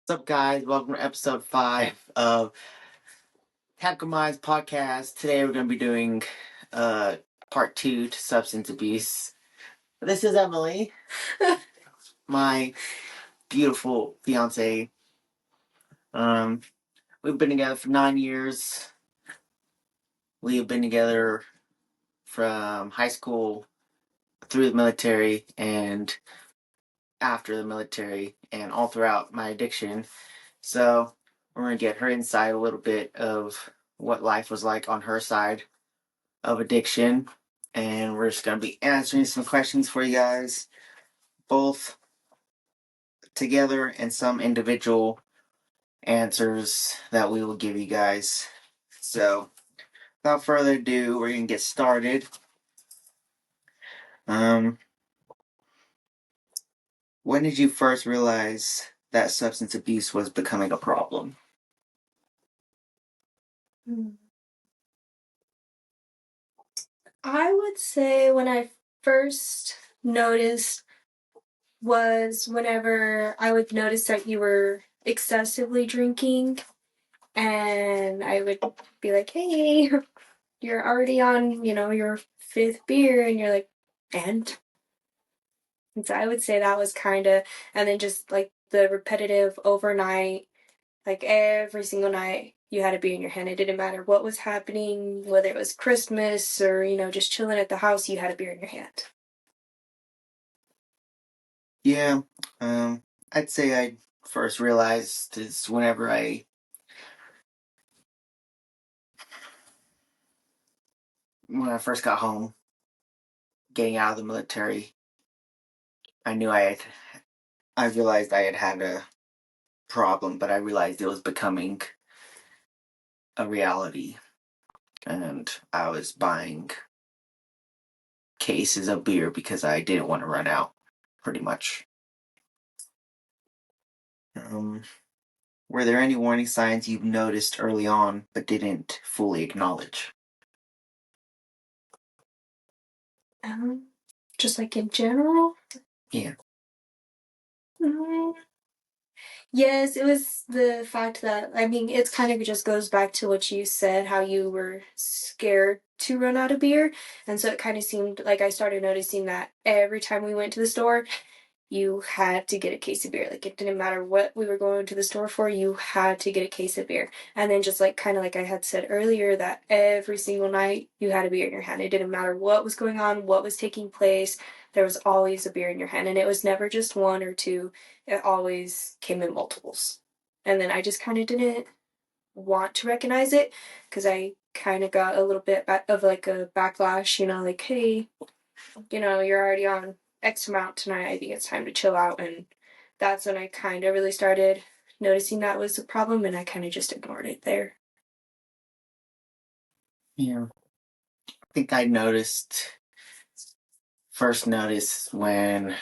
What's up, guys? Welcome to episode 5 of Tactical Minds podcast. Today we're going to be doing part 2 to substance abuse. This is Emily, my beautiful fiance. We've been together for 9 years. We have been together from high school through the military and after the military and all throughout my addiction. So we're going to get her insight a little bit of what life was like on her side of addiction, and we're just going to be answering some questions for you guys, both together and some individual answers that we will give you guys. So without further ado, we're going to get started. When did you first realize that substance abuse was becoming a problem? I would say when I first noticed was whenever I would notice that you were excessively drinking, and I would be like, hey, you're already on, your 5th beer, and you're like, and so I would say that was kind of, and then just like the repetitive overnight, like every single night you had a beer in your hand. It didn't matter what was happening, whether it was Christmas or, just chilling at the house, you had a beer in your hand. Yeah, I'd say I first realized is whenever when I first got home, getting out of the military. I realized I had a problem, but I realized it was becoming a reality. And I was buying cases of beer because I didn't want to run out, pretty much. Were there any warning signs you've noticed early on but didn't fully acknowledge? Just like in general? Yeah. Yes, it was the fact that, it kind of just goes back to what you said, how you were scared to run out of beer. And so it kind of seemed like I started noticing that every time we went to the store, you had to get a case of beer. Like, it didn't matter what we were going to the store for, you had to get a case of beer. And then just like, kind of like I had said earlier, that every single night you had a beer in your hand. It didn't matter what was going on, what was taking place, there was always a beer in your hand. And it was never just one or two, it always came in multiples. And then I just kind of didn't want to recognize it because I kind of got a little bit of like a backlash, like, hey, you're already on X amount tonight. I think it's time to chill out. And that's when I kind of really started noticing that was a problem, and I kind of just ignored it there. Yeah. I think I first noticed when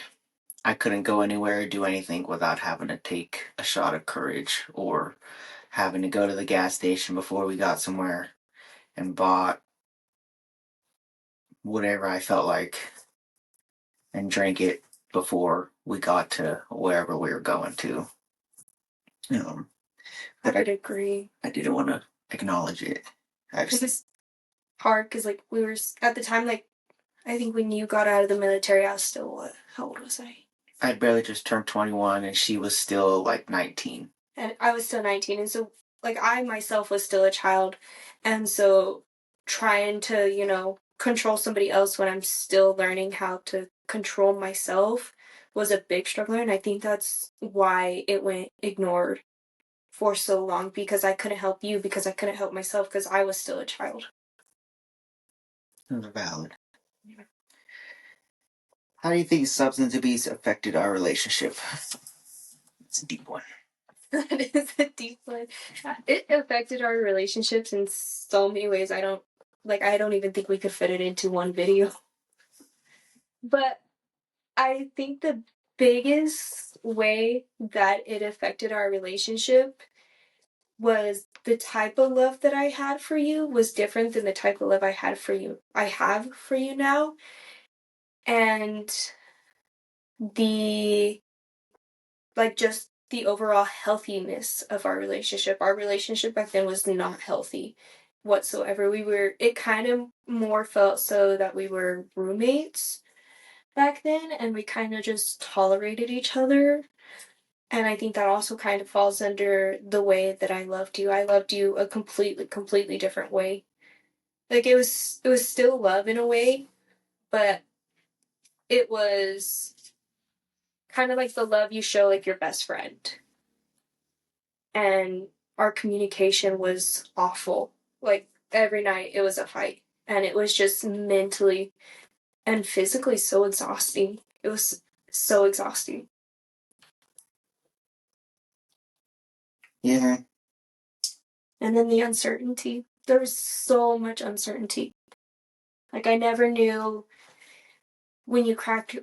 I couldn't go anywhere or do anything without having to take a shot of courage or having to go to the gas station before we got somewhere and bought whatever I felt like and drank it before we got to wherever we were going to. I would agree. I didn't want to acknowledge it. It was hard because, like, we were at the time, like, I think when you got out of the military, I was still, what? How old was I? I barely just turned 21 and she was still like 19. And I was still 19. And so, like, I myself was still a child. And so trying to, control somebody else when I'm still learning how to control myself was a big struggle. And I think that's why it went ignored for so long, because I couldn't help you, because I couldn't help myself, because I was still a child. That's valid. How do you think substance abuse affected our relationship? It's a deep one. That is a deep one. It affected our relationships in so many ways. I don't even think we could fit it into one video. But I think the biggest way that it affected our relationship was the type of love that I had for you was different than the type of love I have for you now. And the, like, just the overall healthiness of our relationship. Our relationship back then was not healthy whatsoever. It kind of more felt so that we were roommates back then, and we kind of just tolerated each other. And I think that also kind of falls under the way that I loved you. I loved you a completely different way. Like it was still love in a way, but it was kind of like the love you show like your best friend. And our communication was awful. Like every night it was a fight. And it was just mentally and physically so exhausting. It was so exhausting. Yeah. And then the uncertainty. There was so much uncertainty. Like I never knew when you cracked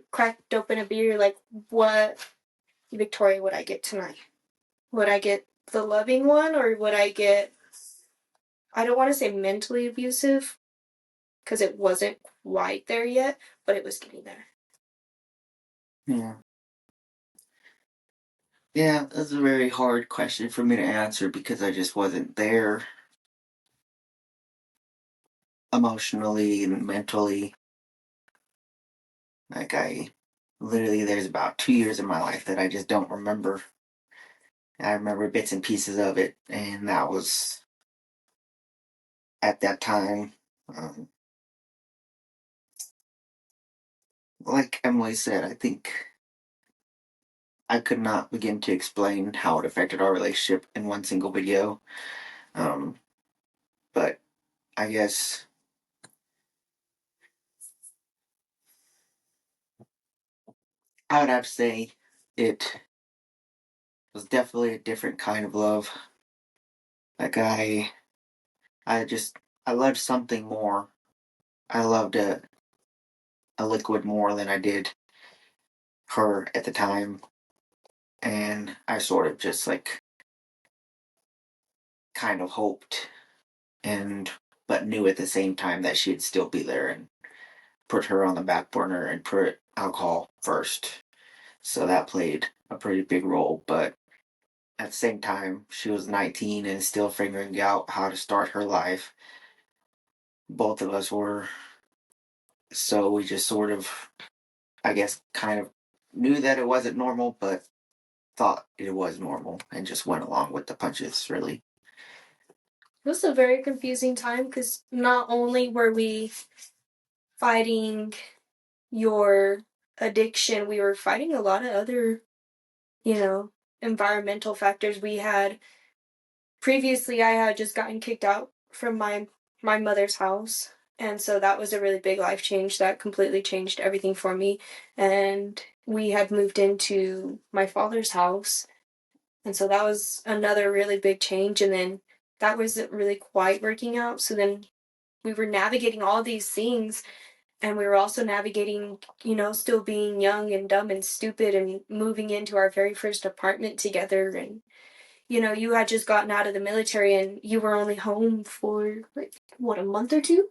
open a beer, like what Victoria would I get tonight? Would I get the loving one, or would I get, I don't want to say mentally abusive because it wasn't quite there yet, but it was getting there. Yeah. Yeah, that's a very hard question for me to answer because I just wasn't there emotionally and mentally. Like, I literally, there's about 2 years in my life that I just don't remember. I remember bits and pieces of it, and that was at that time. Um, like Emily said, I think I could not begin to explain how it affected our relationship in one single video. Um, but I guess I would have to say it was definitely a different kind of love. Like I just I loved something more. I loved a liquid more than I did her at the time, and I sort of just like kind of hoped and but knew at the same time that she'd still be there and put her on the back burner and put alcohol first. So that played a pretty big role, but at the same time, she was 19 and still figuring out how to start her life. Both of us were, so we just sort of, I guess, kind of knew that it wasn't normal, but thought it was normal and just went along with the punches, really. It was a very confusing time because not only were we fighting your addiction, we were fighting a lot of other, you know, environmental factors. We had previously I had just gotten kicked out from my mother's house. And so that was a really big life change that completely changed everything for me. And we had moved into my father's house. And so that was another really big change. And then that wasn't really quite working out. So then we were navigating all these things, and we were also navigating, still being young and dumb and stupid and moving into our very first apartment together. And you had just gotten out of the military and you were only home for like what, a month or two?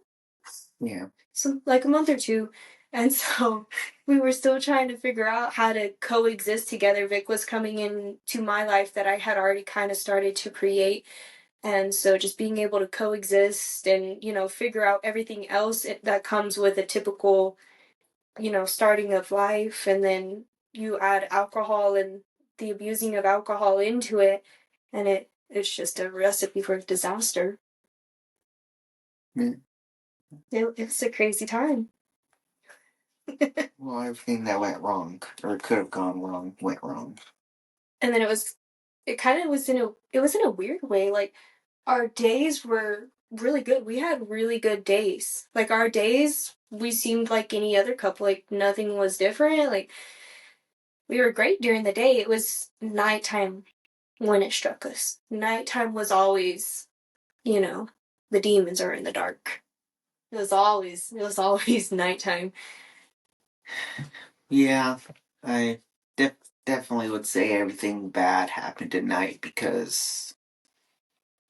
Yeah. So like a month or two. And so we were still trying to figure out how to coexist together. Vic was coming into my life that I had already kind of started to create. And so just being able to coexist and, figure out everything else that comes with a typical, starting of life. And then you add alcohol and the abusing of alcohol into it, and it's just a recipe for disaster. Mm. It's a crazy time. Well, everything that went wrong or could have gone wrong went wrong. And then it kind of was it was in a weird way. Like our days were really good. We had really good days. Like our days, we seemed like any other couple. Like nothing was different. Like we were great during the day. It was nighttime when it struck us. Nighttime was always, you know, the demons are in the dark. It was always nighttime. Yeah, I definitely would say everything bad happened at night because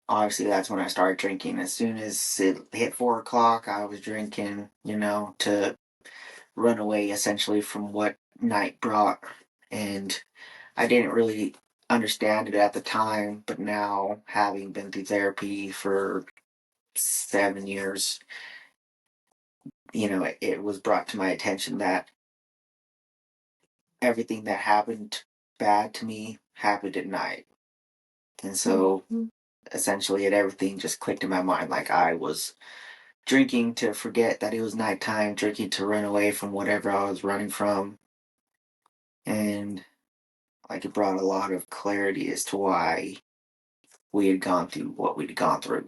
obviously that's when I started drinking. As soon as it hit 4 o'clock, I was drinking, to run away essentially from what night brought. And I didn't really understand it at the time, but now having been through therapy for 7 years, it was brought to my attention that everything that happened bad to me happened at night. And so essentially everything just clicked in my mind. Like I was drinking to forget that it was nighttime, drinking to run away from whatever I was running from. And like it brought a lot of clarity as to why we had gone through what we'd gone through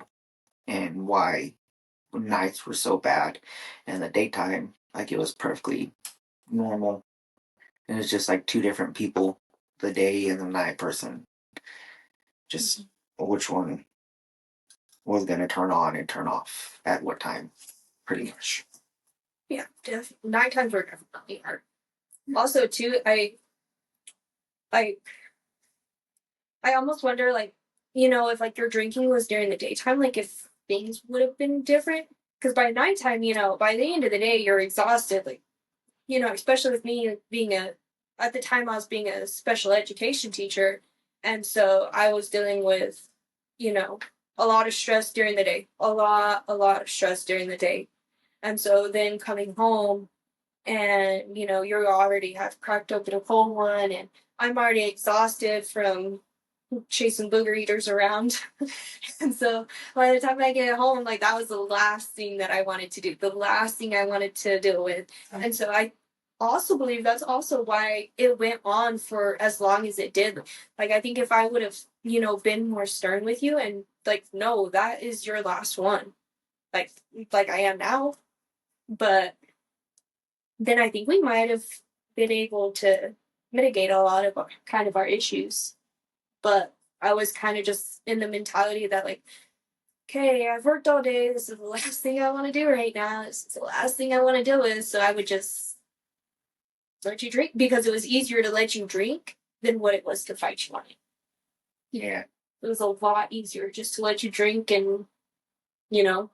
and why nights were so bad. And the daytime, like it was perfectly normal. And it's just like two different people, the day and the night person. Just which one was going to turn on and turn off at what time, pretty much. Yeah, night times were definitely hard. Also, too, like I almost wonder, like, if like your drinking was during the daytime, like if things would have been different. Because by nighttime, by the end of the day, you're exhausted. Like, especially with me being at the time I was being a special education teacher, and so I was dealing with, you know, a lot of stress during the day, a lot of stress during the day, and so then coming home and you already have cracked open a cold one and I'm already exhausted from chasing booger eaters around. And so by the time I get home, like that was the last thing that I wanted to do, the last thing I wanted to deal with. And so I also believe that's also why it went on for as long as it did. Like I think if I would have, been more stern with you and like, no, that is your last one. Like like I am now. But then I think we might have been able to mitigate a lot of kind of our issues. But I was kind of just in the mentality that like, okay, I've worked all day. This is the last thing I want to do right now. This is the last thing I want to deal with. So I would just let you drink because it was easier to let you drink than what it was to fight you on it. Yeah. It was a lot easier just to let you drink and, you know,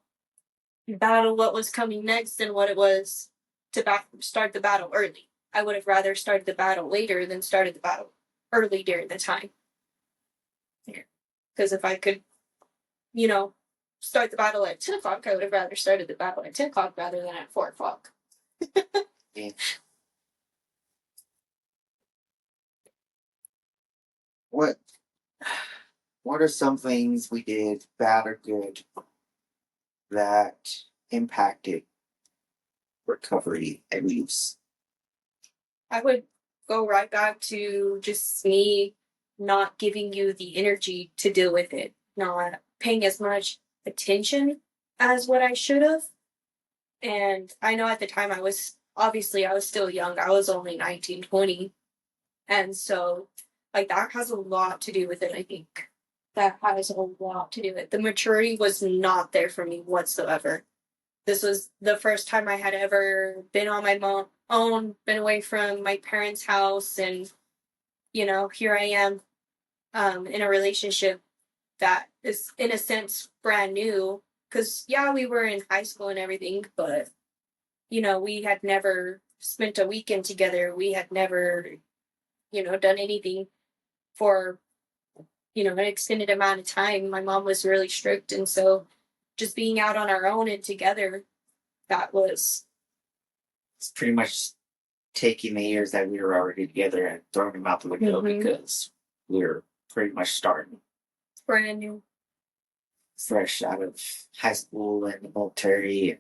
battle what was coming next than what it was to start the battle early. I would have rather started the battle later than started the battle early during the time. Because if I could, you know, start the battle at 10 o'clock, I would have rather started the battle at 10 o'clock rather than at 4 o'clock. Yeah. What what are some things we did, bad or good, that impacted recovery and use? I would go right back to just me not giving you the energy to deal with it, not paying as much attention as what I should have. And I know at the time I was still young. I was only 19, 20. And so, like, that has a lot to do with it, I think. That has a lot to do with it. The maturity was not there for me whatsoever. This was the first time I had ever been on my own, been away from my parents' house, and here I am, in a relationship that is in a sense brand new. Because yeah, we were in high school and everything, but we had never spent a weekend together. We had never, done anything for, an extended amount of time. My mom was really strict. And so just being out on our own and together, that was It's pretty much taking the years that we were already together and throwing them out the window because we were pretty much starting brand new. fresh out of high school and the military.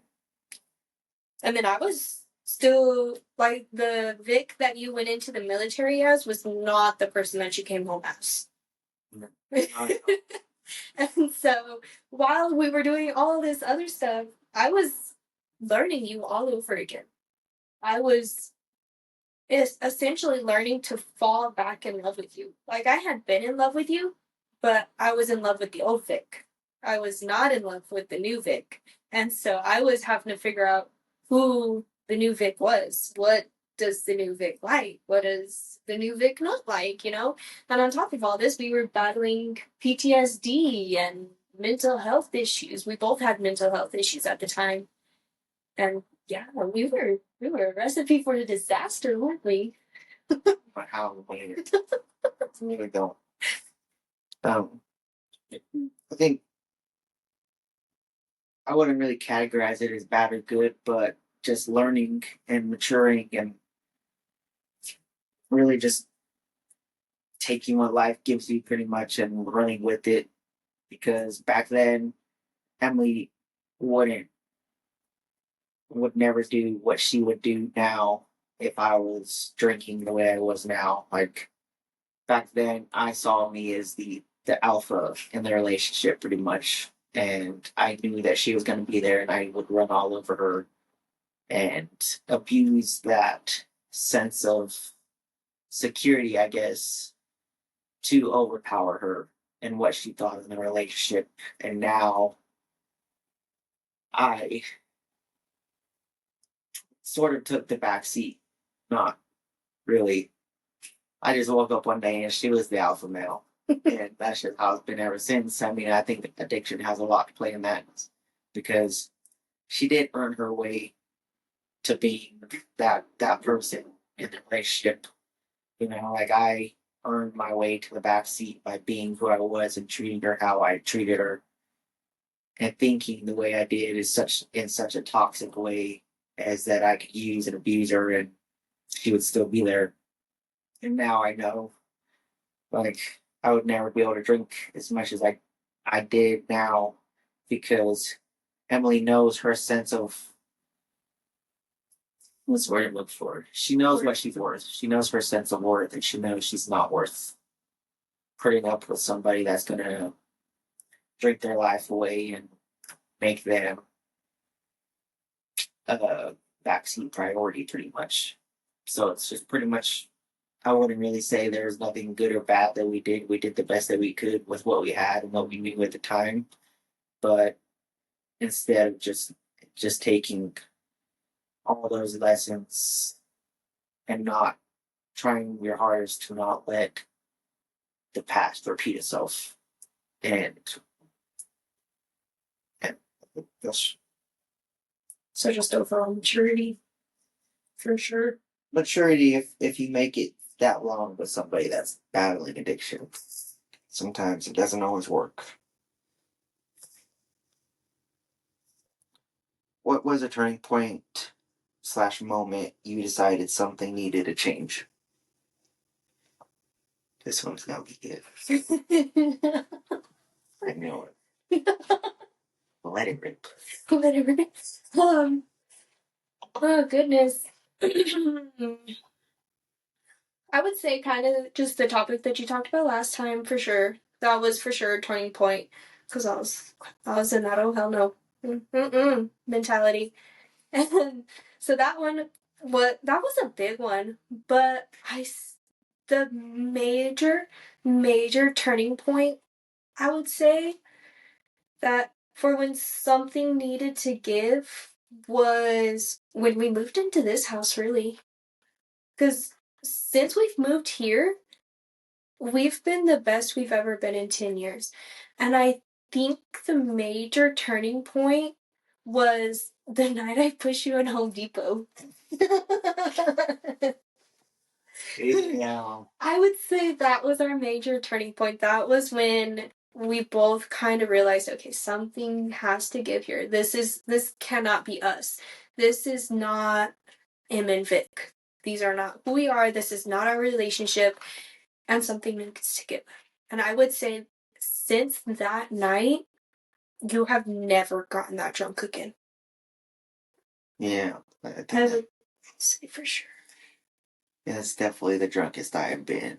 And then I was still like the Vic that you went into the military as was not the person that you came home as. And so while we were doing all this other stuff, I was learning you all over again. I was essentially learning to fall back in love with you. Like I had been in love with you, but I was in love with the old Vic. I was not in love with the new Vic. And so I was having to figure out who the new Vic was. What does the new Vic like? What does the new Vic not like, And on top of all this, we were battling PTSD and mental health issues. We both had mental health issues at the time. And yeah, we were a recipe for a disaster, weren't we? But how we really don't. Um, I think I wouldn't really categorize it as bad or good, but just learning and maturing and really just taking what life gives you pretty much and running with it. Because back then, Emily wouldn't would never do what she would do now if I was drinking the way I was now. Like back then, I saw me as the alpha in the relationship pretty much, and I knew that she was going to be there, and I would run all over her and abuse that sense of security, I guess, to overpower her and what she thought in the relationship. And now I sort of took the back seat. Not really. I just woke up one day and she was the alpha male. And that's just how it's been ever since. I mean, I think addiction has a lot to play in that because she did earn her way to being that person in the relationship. You know, like I earned my way to the back seat by being who I was and treating her how I treated her and thinking the way I did is such in such a toxic way as that I could use and abuse her and she would still be there. And now I know, like, I would never be able to drink as much as I did now because Emily knows her sense of what's the word I look for. She knows what she's worth. She knows her sense of worth, and she knows she's not worth putting up with somebody that's gonna drink their life away and make them a backseat priority, pretty much. So it's just pretty much. I wouldn't really say there's nothing good or bad that we did. We did the best that we could with what we had and what we knew at the time. But instead of just taking all those lessons and not trying your hardest to not let the past repeat itself. And, and that's So just overall maturity, for sure. maturity if you make it that long with somebody that's battling addiction. Sometimes it doesn't always work. What was a turning point slash moment you decided something needed to change? This one's gonna be good. I know it. Let it rip. Whatever. Oh goodness. I would say kind of just the topic that you talked about last time for sure. That was for sure a turning point because I was in that oh hell no mentality, and so that one that was a big one. But the major turning point I would say that for when something needed to give was when we moved into this house really because since we've moved here we've been the best we've ever been in 10 years. And I think the major turning point was the night I pushed you in Home Depot. Yeah. I would say that was our major turning point. That was when we both kind of realized, okay, something has to give here. This cannot be us. This is not Em and Vic. These are not who we are. This is not our relationship and something needs to give. And I would say since that night, you have never gotten that drunk again. Yeah. I think I would say for sure. it's definitely the drunkest I have been.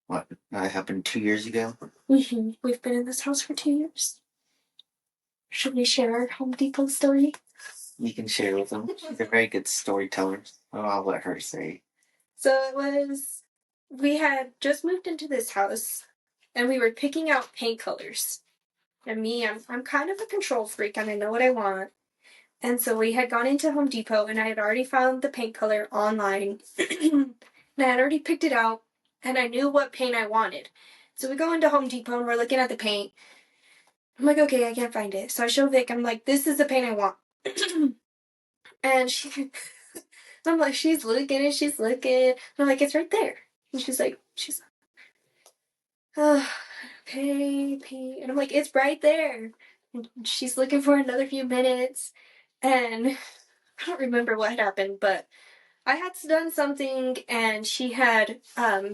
What? That happened 2 years ago? We've been in this house for 2 years. Should we share our Home Depot story? You can share with them. She's a very good storyteller. Well, I'll let her say. So we had just moved into this house and we were picking out paint colors. And me, I'm kind of a control freak and I know what I want. And so we had gone into Home Depot and I had already found the paint color online. And I had already picked it out and I knew what paint I wanted. So we go into Home Depot and we're looking at the paint. I'm like, okay, I can't find it. So I show Vic, I'm like, this is the paint I want. And I'm like, she's looking and she's looking. And I'm like, it's right there. And she's oh, pay. And I'm like, it's right there. And she's looking for another few minutes. And I don't remember what happened, but I had done something and she had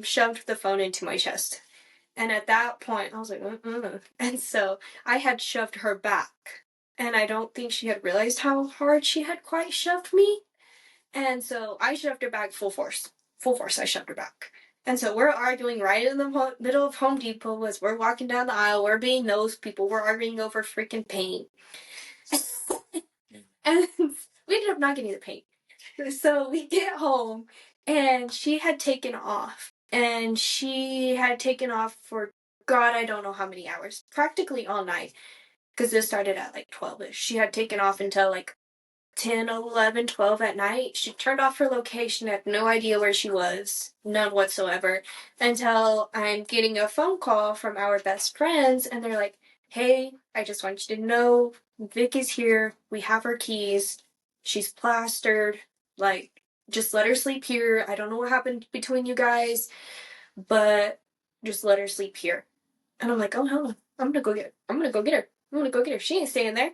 shoved the phone into my chest. And at that point, I was like, mm-mm. And so I had shoved her back. And I don't think she had realized how hard she had quite shoved me. And so I shoved her back full force. Full force, I shoved her back. And so we're arguing right in the middle of Home Depot as we're walking down the aisle. We're being those people. We're arguing over freaking paint. And we ended up not getting the paint. So we get home and she had taken off. And she had taken off for God, I don't know how many hours. Practically all night. Because this started at like 12ish. She had taken off until like 10, 11, 12 at night. She turned off her location, had no idea where she was, none whatsoever, until I'm getting a phone call from our best friends, and they're like, hey, I just want you to know, Vic is here, we have her keys, she's plastered, like, just let her sleep here. I don't know what happened between you guys, but just let her sleep here. And I'm like, oh, hell no, I'm gonna go get her. She ain't staying there.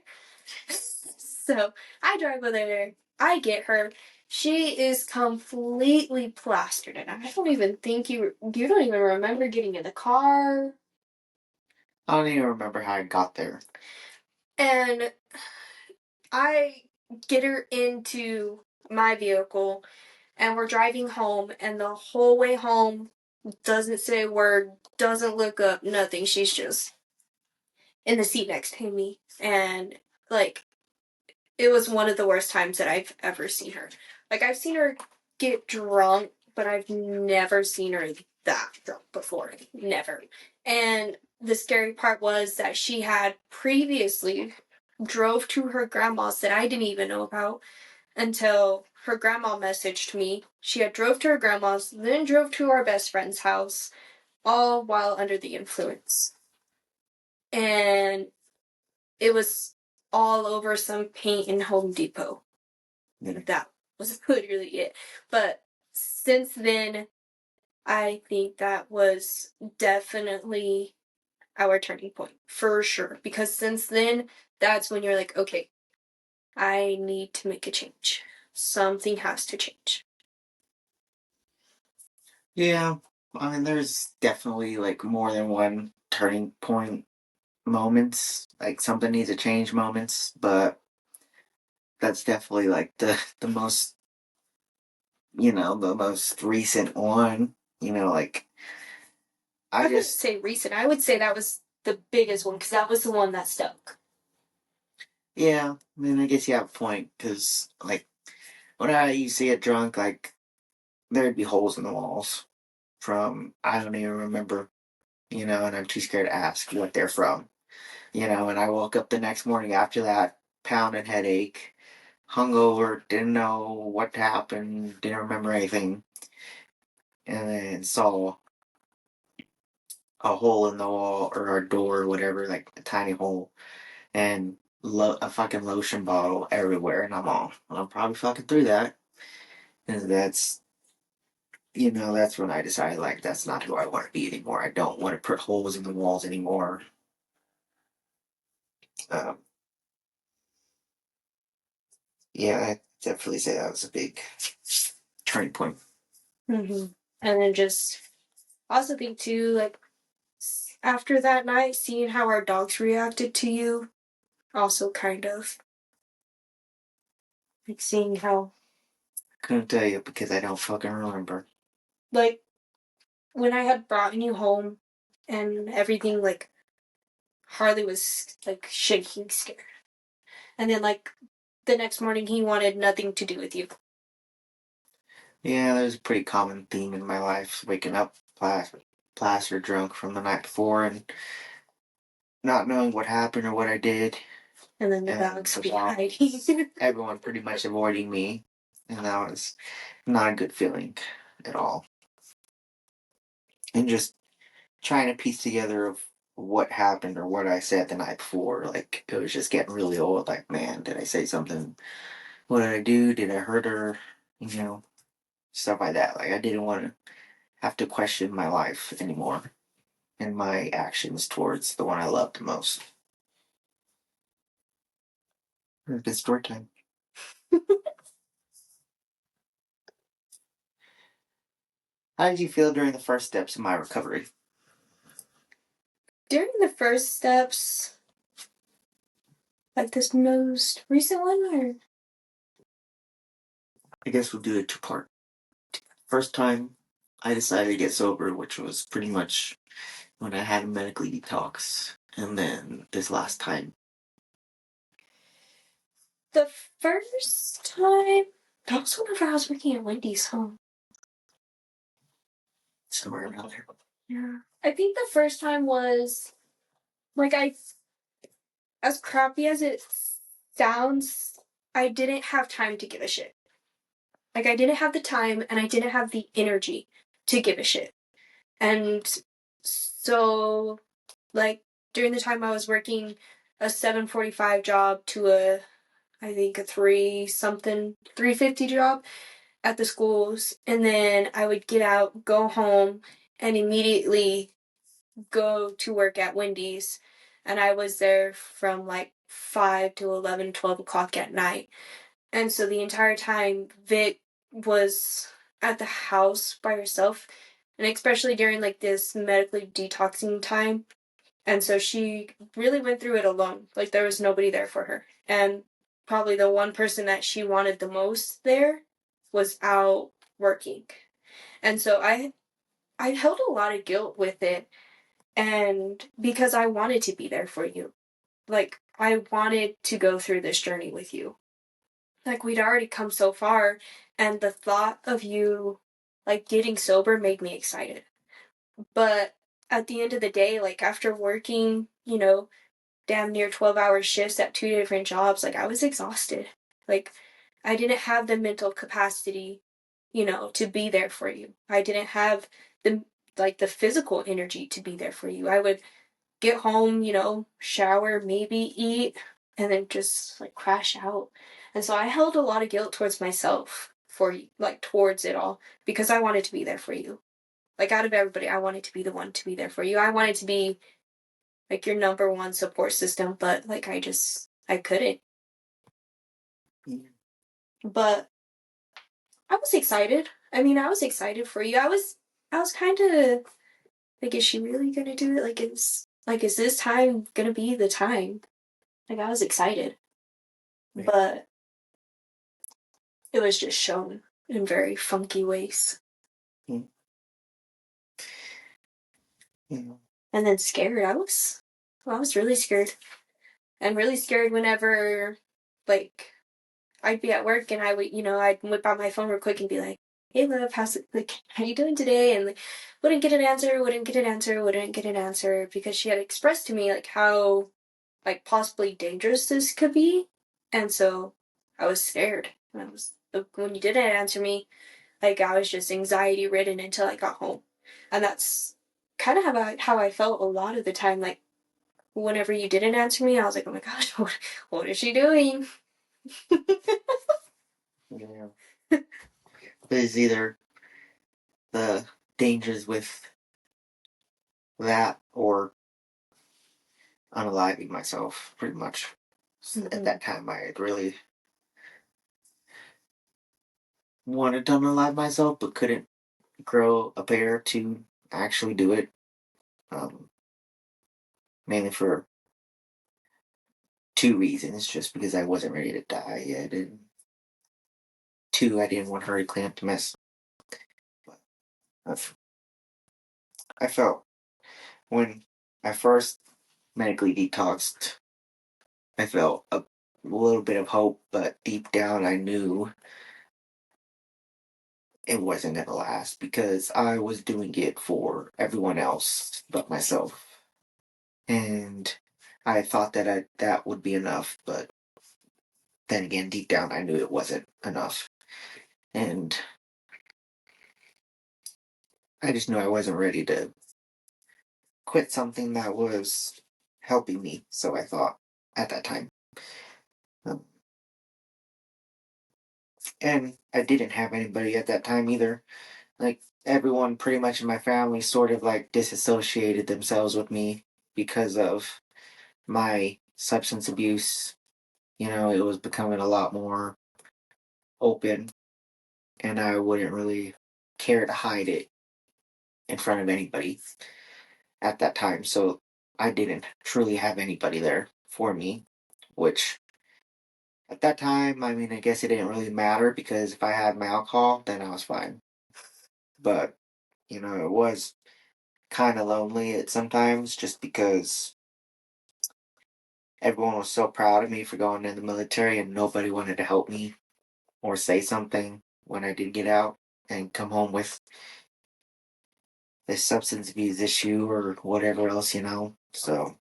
So I drive with her. I get her. She is completely plastered, and I don't even think you don't even remember getting in the car. I don't even remember how I got there. And I get her into my vehicle, and we're driving home, and the whole way home doesn't say a word, doesn't look up, nothing. She's just in the seat next to me, and like it was one of the worst times that I've ever seen her. Like, I've seen her get drunk, but I've never seen her that drunk before. Never. And the scary part was that she had previously drove to her grandma's that I didn't even know about until her grandma messaged me. She had drove to her grandma's, then drove to our best friend's house, all while under the influence. And it was all over some paint in Home Depot. That was literally it. But since then, I think that was definitely our turning point for sure. Because since then, that's when you're like, okay, I need to make a change. Something has to change. Yeah, I mean, there's definitely like more than one turning point moments, like something needs to change moments, but that's definitely like the most, the most recent one. Like I I wouldn't just say recent. I would say that was the biggest one because that was the one that stuck. yeah, I mean, I guess you have a point because like when I used to get drunk, like there'd be holes in the walls from I don't even remember, and I'm too scared to ask what they're from. And I woke up the next morning after that pounding headache, hungover, didn't know what happened, didn't remember anything, and then saw a hole in the wall or a door or whatever, like a tiny hole, and a fucking lotion bottle everywhere, and I'm probably fucking through that, and that's when I decided like that's not who I want to be anymore. I don't want to put holes in the walls anymore. Um, yeah, I definitely say that was a big turning point. Mm-hmm. And then just also think too, like after that night, seeing how our dogs reacted to you, also kind of like seeing how Couldn't tell you because I don't fucking remember. like when I had brought you home and everything, like Harley was like shaking scared, and then like the next morning he wanted nothing to do with you. Yeah, there's a pretty common theme in my life. Waking up plastered drunk from the night before and not knowing what happened or what I did. And then the And dogs the be dogs, hiding. everyone pretty much avoiding me. And that was not a good feeling at all. And just trying to piece together of what happened or what I said the night before. Like, it was just getting really old. Like, man, did I say something? What did I do? Did I hurt her? Stuff like that. Like, I didn't want to have to question my life anymore and my actions towards the one I loved most. Good story time. How did you feel during the first steps of my recovery? During the first steps, like this most recent one, or I guess we'll do a two-part. First time I decided to get sober, which was pretty much when I had a medically detox, and then this last time. the first time, that was whenever I was working at Wendy's, huh? Somewhere around there. Yeah. I think the first time was, like, as crappy as it sounds, I didn't have time to give a shit. Like, I didn't have the time and I didn't have the energy to give a shit. And so, like, during the time I was working a 7:45 job to I think a 350 job at the schools, and then I would get out, go home, and immediately go to work at Wendy's, and I was there from like 5 to 11, 12 o'clock at night. And so the entire time, Vic was at the house by herself, and especially during like this medically detoxing time. And so she really went through it alone. Like there was nobody there for her. And probably the one person that she wanted the most there was out working. And so I held a lot of guilt with it, and because I wanted to be there for you. Like I wanted to go through this journey with you. Like we'd already come so far, and the thought of you like getting sober made me excited. But at the end of the day, like after working, damn near 12-hour shifts at two different jobs, like I was exhausted. Like I didn't have the mental capacity, to be there for you. I didn't have the physical energy to be there for you. I would get home, shower, maybe eat, and then just like crash out. And so I held a lot of guilt towards myself for like towards it all because I wanted to be there for you. Like out of everybody, I wanted to be the one to be there for you. I wanted to be like your number one support system, but like I couldn't. Yeah. But I was excited. I mean, I was excited for you. I was kind of like, is she really gonna do it? Is this time gonna be the time? Like I was excited, Right. but it was just shown in very funky ways. Mm. Yeah. And then scared. I was really scared, and really scared whenever, like, I'd be at work and I would, I'd whip out my phone real quick and be like, "Hey, love, how's it? Like, how you doing today?" And like, wouldn't get an answer, wouldn't get an answer, wouldn't get an answer because she had expressed to me like how, like, possibly dangerous this could be, and so I was scared. And when you didn't answer me, like I was just anxiety ridden until I got home, and that's kind of how I felt a lot of the time. Like whenever you didn't answer me, I was like, "Oh my gosh, what is she doing?" Yeah. But it's either the dangers with that or unaliving myself, pretty much. So at that time, I had really wanted to unalive myself, but couldn't grow a pair to actually do it. Um, Mainly for two reasons, just because I wasn't ready to die yet, and two, I didn't want her to clean up the mess. But I felt when I first medically detoxed, I felt a little bit of hope, but deep down I knew it wasn't going to last because I was doing it for everyone else but myself. And I thought that that would be enough, but then again, deep down, I knew it wasn't enough. And I just knew I wasn't ready to quit something that was helping me, so I thought at that time. Um, and I didn't have anybody at that time either. Like, everyone pretty much in my family sort of like disassociated themselves with me because of my substance abuse. It was becoming a lot more open, and I wouldn't really care to hide it in front of anybody at that time. So I didn't truly have anybody there for me, which at that time, I mean, I guess it didn't really matter because if I had my alcohol, then I was fine. But, it was kind of lonely at sometimes just because everyone was so proud of me for going in the military and nobody wanted to help me or say something when I did get out and come home with this substance abuse issue or whatever else. So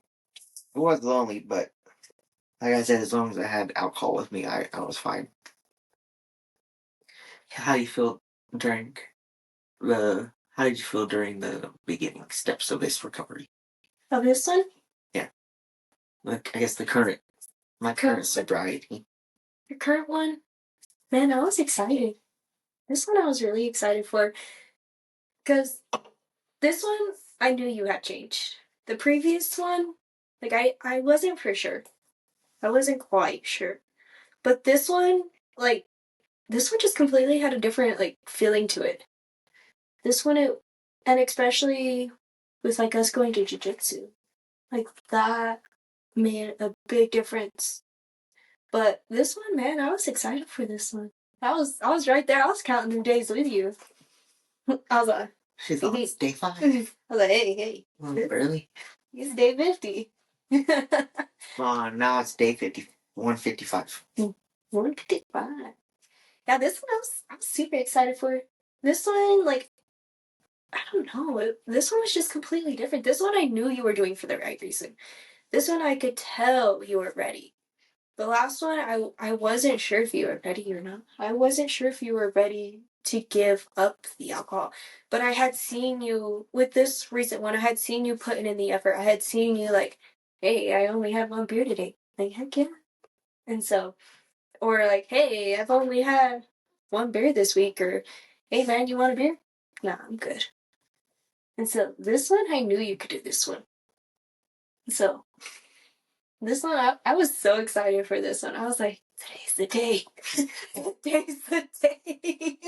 it was lonely, but like I said, as long as I had alcohol with me, I was fine. How do you feel during how did you feel during the beginning steps of this recovery? Of this one? Yeah. Like I guess my current sobriety. Your current one? Man, I was excited. This one I was really excited for. Because this one, I knew you had changed. The previous one, like, I wasn't for sure. I wasn't quite sure. But like, this one just completely had a different, like, feeling to it. This one, and especially with, like, us going to jiu-jitsu. Like, that made a big difference. But this one, man, I was excited for this one. I was right there. I was counting the days with you. I was like, She's on day 5. I was like, hey. Really? It's day 50. Now it's day 50, 155. 155. Yeah, this one I was super excited for. This one, like, I don't know. This one was just completely different. This one I knew you were doing for the right reason. This one I could tell you were ready. The last one, I wasn't sure if you were ready or not. I wasn't sure if you were ready to give up the alcohol. But I had seen you, with this recent one, I had seen you putting in the effort. I had seen you like, hey, I only had one beer today. Like, heck yeah. And so, or like, hey, I've only had one beer this week. Or, hey, man, you want a beer? Nah, I'm good. And so this one, I knew you could do this one. So this one, I was so excited for this one. I was like, today's the day. Today's the day.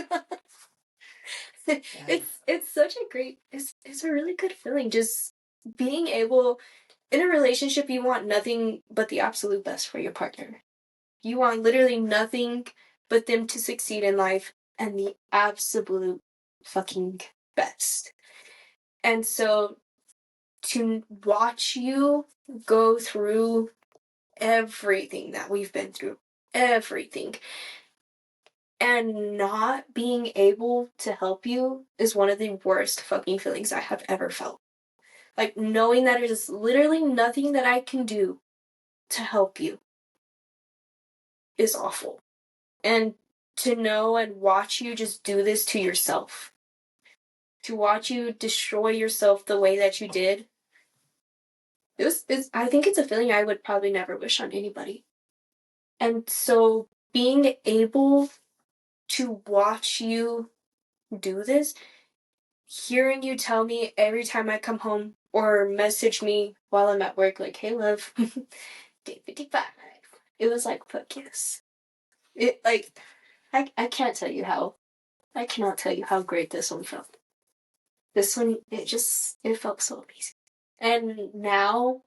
It's such a great, it's a really good feeling. Just being able, in a relationship, you want nothing but the absolute best for your partner. You want literally nothing but them to succeed in life and the absolute fucking best. And so to watch you go through everything that we've been through, everything, and not being able to help you is one of the worst fucking feelings I have ever felt. Like, knowing that there's literally nothing that I can do to help you is awful. And to know and watch you just do this to yourself, to watch you destroy yourself the way that you did, I think it's a feeling I would probably never wish on anybody. And so being able to watch you do this, hearing you tell me every time I come home or message me while I'm at work, like, hey, love, day 55. It was like, fuck yes. It, like, I can't tell you how, I cannot tell you how great this one felt. This one, it felt so amazing. And now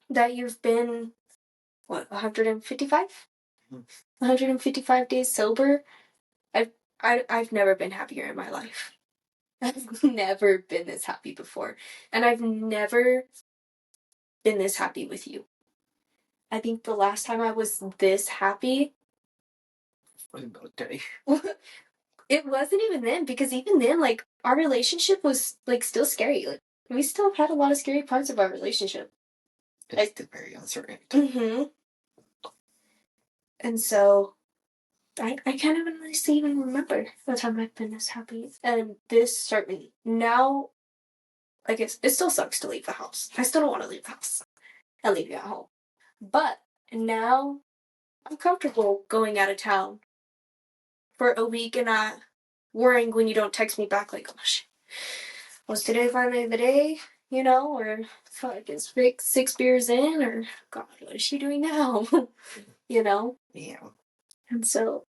that you've been, what, 155? 155 days sober, I've never been happier in my life. I've never been this happy before. And I've never been this happy with you. I think the last time I was this happy, Military. it wasn't even then, because even then, like, our relationship was, like, still scary. Like, we still had a lot of scary parts of our relationship. It's still very uncertain. Mm-hmm. And so, I can't even honestly even remember the time I've been this happy. And this certainly, now, like, it still sucks to leave the house. I still don't want to leave the house and leave you at home. But now I'm comfortable going out of town for a week and worrying when you don't text me back, like, oh shit, was today finally the day? You know, or fuck, is Rick 6 beers in, or God, what is she doing now? You know? Yeah. And so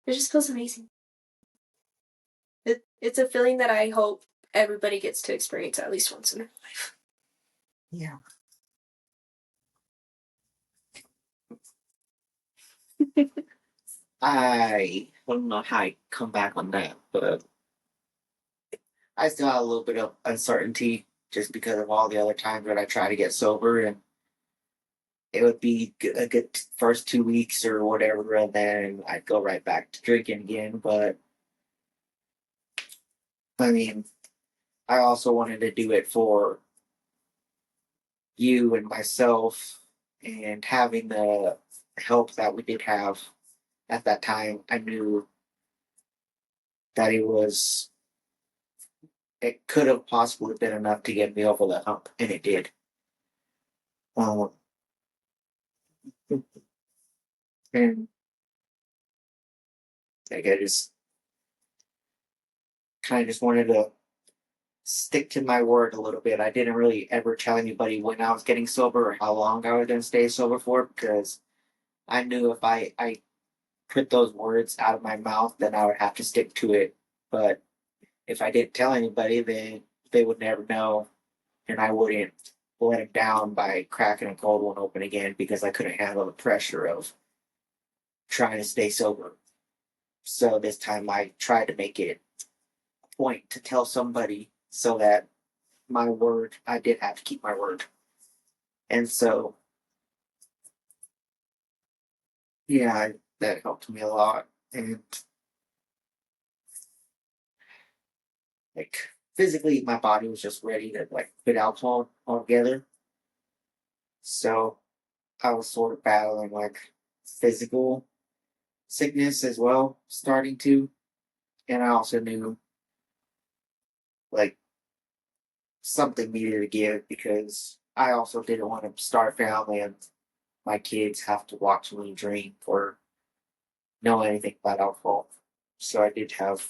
it just feels amazing. It's a feeling that I hope everybody gets to experience at least once in their life. Yeah. I don't know how I come back on that, but I still have a little bit of uncertainty just because of all the other times that I try to get sober, and it would be a good first 2 weeks or whatever, and then I'd go right back to drinking again. But I mean, I also wanted to do it for you and myself, and having the help that we did have at that time. I knew that it could have possibly been enough to get me over the hump, and it did. Um, and like I just kind of just wanted to stick to my word a little bit. I didn't really ever tell anybody when I was getting sober or how long I was going to stay sober for, because I knew if I put those words out of my mouth, then I would have to stick to it. But if I didn't tell anybody, then they would never know, and I wouldn't let them down by cracking a cold one open again because I couldn't handle the pressure of trying to stay sober. So this time I tried to make it a point to tell somebody so that my word, I did have to keep my word. And so, yeah, that helped me a lot. And like physically, my body was just ready to like quit alcohol altogether. So I was sort of battling like physical sickness as well, starting to. And I also knew like something needed to give because I also didn't want to start a family and my kids have to watch me drink or know anything about alcohol. So I did have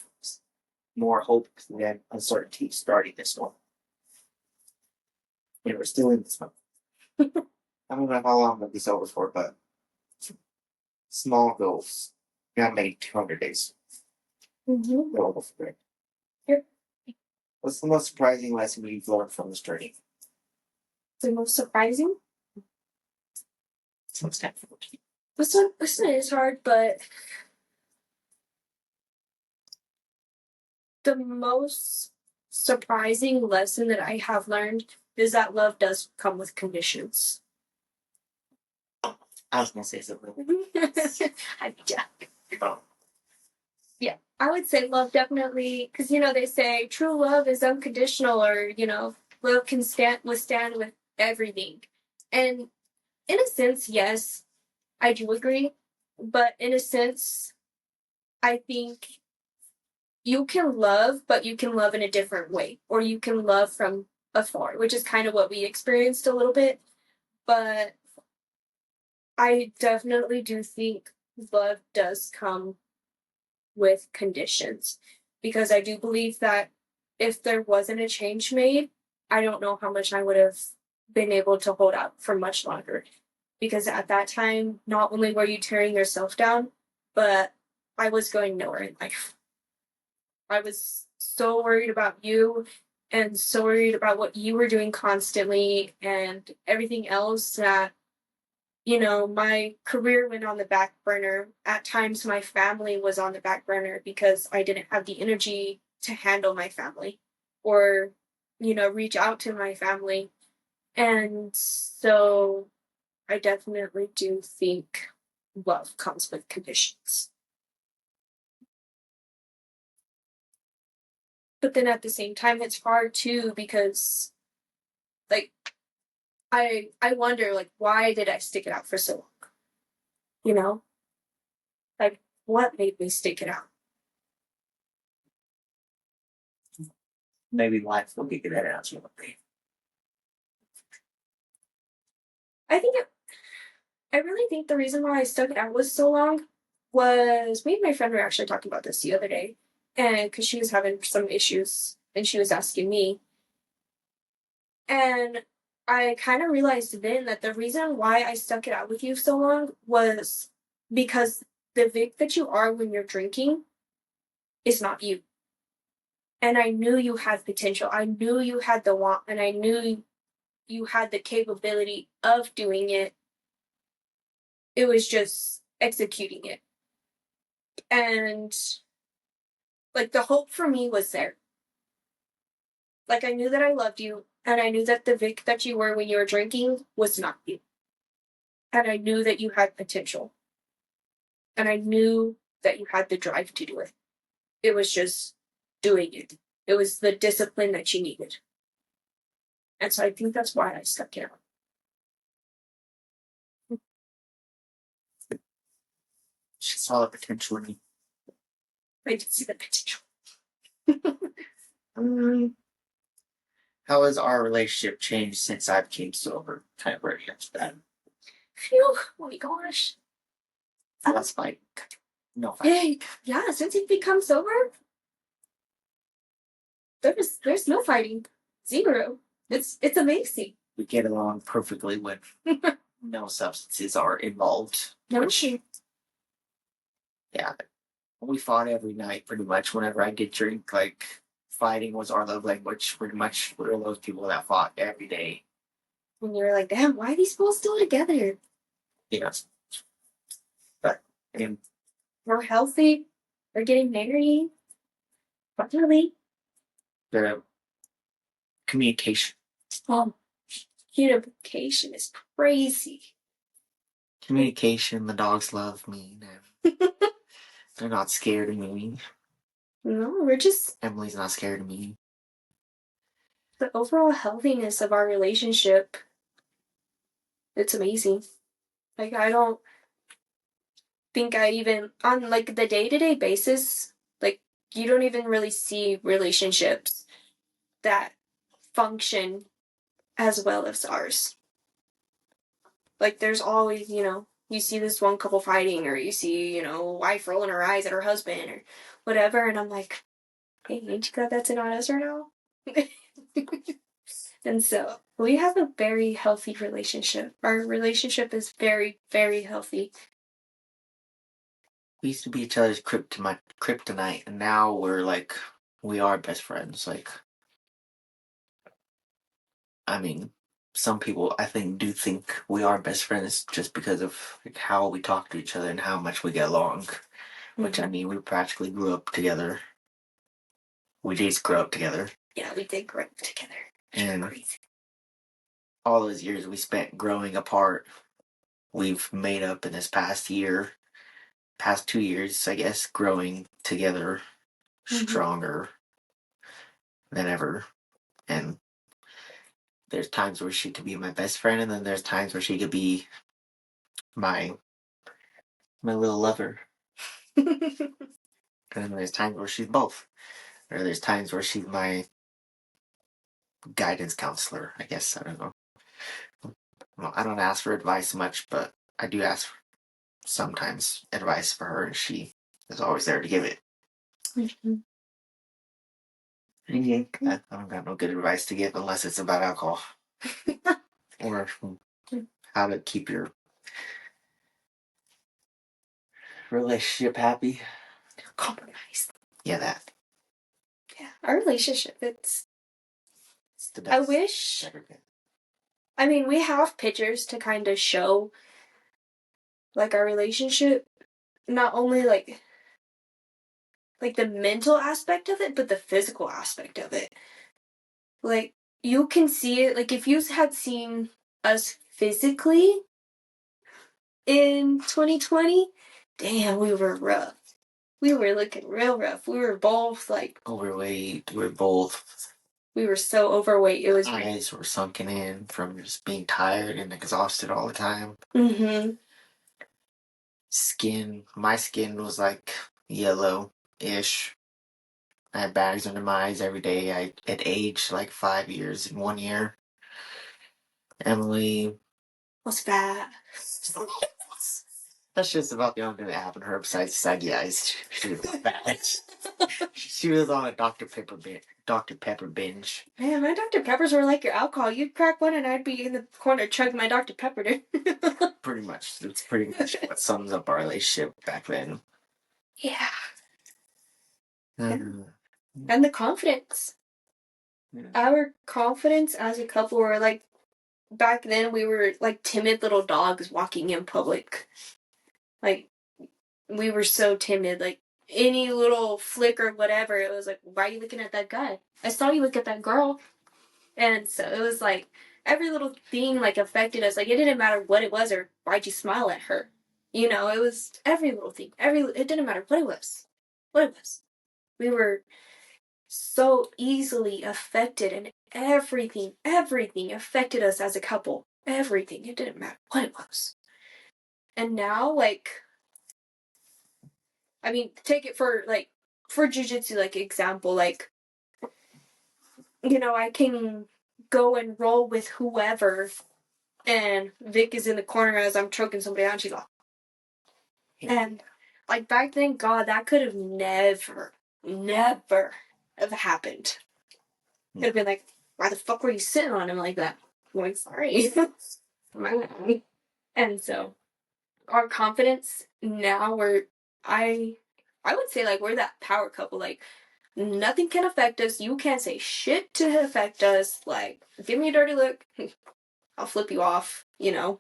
more hope than uncertainty starting this one. And we're still in this one. I don't know how long I'll be sober for, but small goals. I made 200 days. Mm-hmm. Available for it. Yep. What's the most surprising lesson you've learned from this journey? The most surprising? What's that for? This one is hard, but the most surprising lesson that I have learned is that love does come with conditions. I was gonna say something. Yeah. Yeah, I would say love definitely, because they say true love is unconditional, or love can withstand with everything, and in a sense, yes, I do agree, but in a sense, I think you can love, but you can love in a different way, or you can love from afar, which is kind of what we experienced a little bit. But I definitely do think love does come with conditions, because I do believe that if there wasn't a change made, I don't know how much I would have been able to hold out for much longer. Because at that time, not only were you tearing yourself down, but I was going nowhere in life. I was so worried about you and so worried about what you were doing constantly and everything else that my career went on the back burner. At times, my family was on the back burner because I didn't have the energy to handle my family or, reach out to my family. And so I definitely do think love comes with conditions. But then at the same time, it's hard too because, like, I wonder, like, why did I stick it out for so long? You know, like, what made me stick it out? Maybe life will give you that answer one day. I think I really think the reason why I stuck it out was so long was me and my friend were actually talking about this the other day. and because she was having some issues and she was asking me. And I kind of realized then that the reason why I stuck it out with you so long was because the Vic that you are when you're drinking is not you. And I knew you had potential. I knew you had the want, and I knew you had the capability of doing it. It was just executing it. And like the hope for me was there. Like I knew that I loved you, and I knew that the Vic that you were when you were drinking was not you. And I knew that you had potential. And I knew that you had the drive to do it. It was just doing it. It was the discipline that you needed. And so I think that's why I stuck it out. She saw the potential in me. I did see the potential. How has our relationship changed since I became sober? Kind of ready after that. Phew, oh my gosh. That's like no fighting. Yeah, since you've become sober, there's no fighting. Zero. It's amazing. We get along perfectly when no substances are involved. No, Which, yeah, we fought every night pretty much. Whenever I get drink, like fighting was our love language. Pretty much, we were those people that fought every day. when you were like, damn, why are these people still together? Yeah, but and We're healthy. We're getting married. Finally. the communication. Communication is crazy. Communication. The dogs love me. And they're not scared of me. No, we're just Emily's not scared of me. the overall healthiness of our relationship. It's amazing. Like I don't think I even on like the day-to-day basis, like you don't even really see relationships that function as well as ours. Like there's always, you see this one couple fighting or you see, wife rolling her eyes at her husband or whatever, and I'm like, hey, ain't you glad that's not us right now? And so we have a very healthy relationship. Our relationship is very, very healthy. We used to be each other's kryptonite, and now we are best friends. Like, I mean, some people I think do think we are best friends just because of like, how we talk to each other and how much we get along. Which I mean, we practically grew up together. We did grow up together. Yeah, we did grow up together. And crazy. All those years we spent growing apart, we've made up in this past 2 years, I guess, growing together stronger than ever. And there's times where she could be my best friend, and then there's times where she could be my little lover. And then there's times where she's both. Or there's times where she's my guidance counselor, I guess. I don't know. Well, I don't ask for advice much, but I do ask sometimes advice for her, and she is always there to give it. I don't got no good advice to give unless it's about alcohol. Or how to keep your relationship happy. Compromise. Yeah, that. Yeah, our relationship, it's the best. I wish. I mean, we have pictures to kind of show like our relationship, not only like the mental aspect of it, but the physical aspect of it. Like you can see it, like if you had seen us physically in 2020, damn, we were rough. We were looking real rough. We were both like overweight. We were so overweight. It was eyes were sunken in from just being tired and exhausted all the time. My skin was like yellow-ish. I had bags under my eyes every day. I had aged like 5 years in 1 year. Emily was fat. That's just about the only thing that happened to her besides saggy eyes. She was bad. She was on a Dr. Pepper binge. Man, my Dr. Peppers were like your alcohol. You'd crack one and I'd be in the corner chugging my Dr. Pepper, dude. Pretty much. It's pretty much what sums up our relationship back then. Yeah. Mm-hmm. And the confidence. Yeah. Our confidence as a couple were like, back then we were like timid little dogs walking in public. Like, we were so timid. Like, any little flick or whatever, it was like, why are you looking at that guy? I saw you look at that girl. And so it was like, every little thing like affected us. Like, it didn't matter what it was or why'd you smile at her. You know, it was every little thing. It didn't matter what it was. What it was. We were so easily affected, and everything affected us as a couple. Everything. It didn't matter what it was. And now, like, I mean, take it for jujitsu, like, example, like, you know, I can go and roll with whoever, and Vic is in the corner as I'm choking somebody out, and she's like, and, like, back then, God, that could have never have happened. It'd have been like, why the fuck were you sitting on him like that? I'm like, sorry. And so, our confidence now, I would say, like, we're that power couple. Like, nothing can affect us. You can't say shit to affect us. Like, give me a dirty look, I'll flip you off, you know?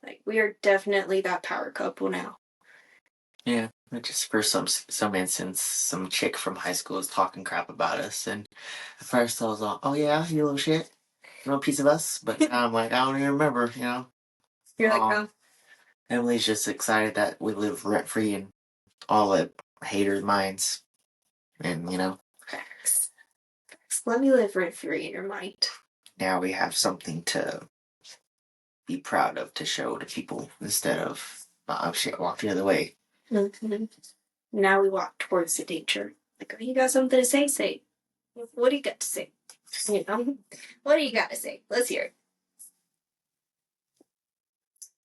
Like, we are definitely that power couple now. Yeah, just for some instance, some chick from high school was talking crap about us, and at first I was like, "Oh yeah, you little shit, you little piece of us." But now I'm like, I don't even remember, you know. You're like, oh. Emily's just excited that we live rent free in all the haters' minds, and you know, Facts. Let me live rent free in your mind. now we have something to be proud of to show to people instead of oh shit, walk the other way. Mm-hmm. Now we walk towards the danger. Like, oh, you got something to say? Say. What do you got to say? You know, what do you got to say? Let's hear it.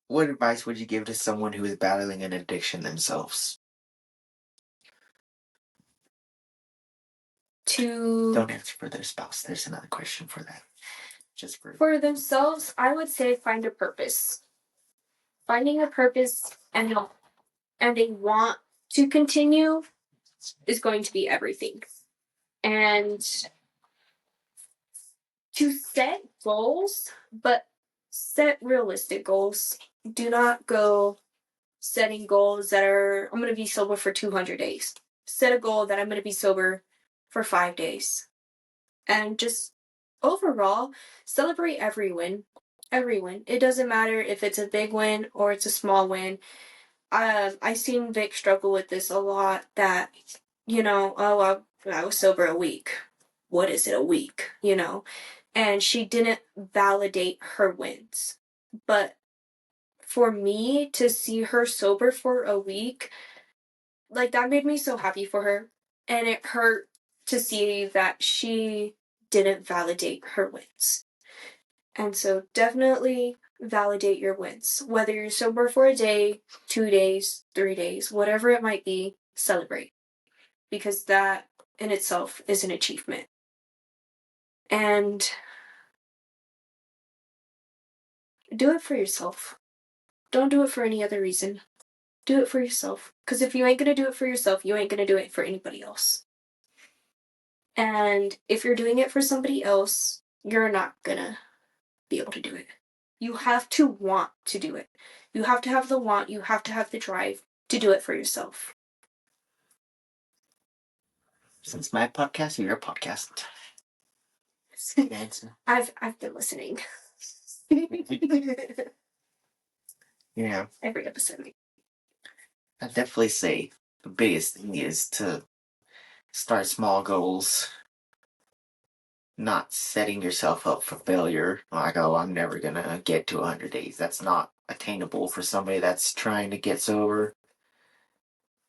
What advice would you give to someone who is battling an addiction themselves? Don't answer for their spouse. There's another question for that. Just for themselves, I would say find a purpose. Finding a purpose and a want to continue is going to be everything. And to set goals, but set realistic goals. Do not go setting goals that are, I'm going to be sober for 200 days. Set a goal that I'm going to be sober for 5 days. And just overall, celebrate every win. Every win. It doesn't matter if it's a big win or it's a small win. I've seen Vic struggle with this a lot, that, you know, oh, I was sober a week. What is it, a week? You know? And she didn't validate her wins. But for me to see her sober for a week, like, that made me so happy for her. And it hurt to see that she didn't validate her wins. And so definitely validate your wins. Whether you're sober for a day, 2 days, 3 days, whatever it might be, celebrate. Because that in itself is an achievement. And do it for yourself. Don't do it for any other reason. Do it for yourself. Because if you ain't going to do it for yourself, you ain't going to do it for anybody else. And if you're doing it for somebody else, you're not going to be able to do it. You have to want to do it. You have to have the want, you have to have the drive to do it for yourself. Since my podcast or your podcast? I've been listening. Yeah. Every episode. I'd definitely say the biggest thing is to start small goals. Not setting yourself up for failure. Like, oh, I'm never gonna get to 100 days. That's not attainable for somebody that's trying to get sober.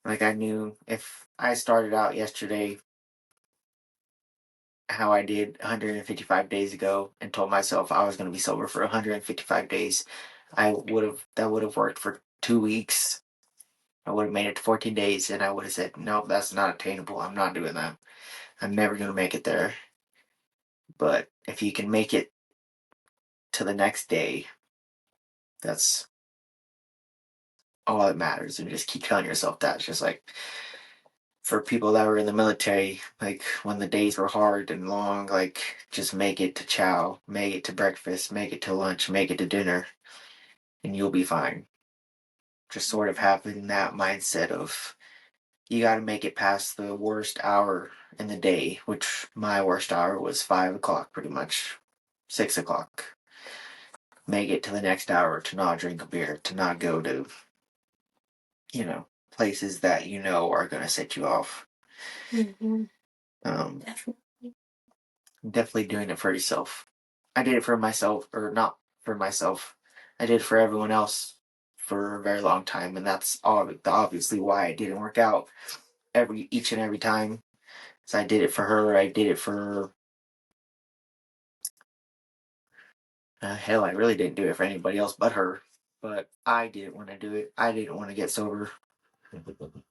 Like, I knew if I started out yesterday how I did 155 days ago and told myself I was going to be sober for 155 days, that would have worked for 2 weeks. I would have made it to 14 days, and I would have said, no, that's not attainable. I'm not doing that. I'm never going to make it there. But if you can make it to the next day, that's all that matters. And just keep telling yourself that. It's just like for people that were in the military, like when the days were hard and long, like just make it to chow, make it to breakfast, make it to lunch, make it to dinner, and you'll be fine. Just sort of having that mindset of you got to make it past the worst hour in the day, which my worst hour was 5 o'clock, pretty much 6 o'clock. Make it to the next hour to not drink a beer, to not go to, places that are going to set you off. Mm-hmm. Definitely. Definitely doing it for yourself. I did it for myself, or not for myself. I did it for everyone else for a very long time, and that's obviously why it didn't work out each and every time. So I did it for her. I did it for hell. I really didn't do it for anybody else but her. But I didn't want to do it. I didn't want to get sober.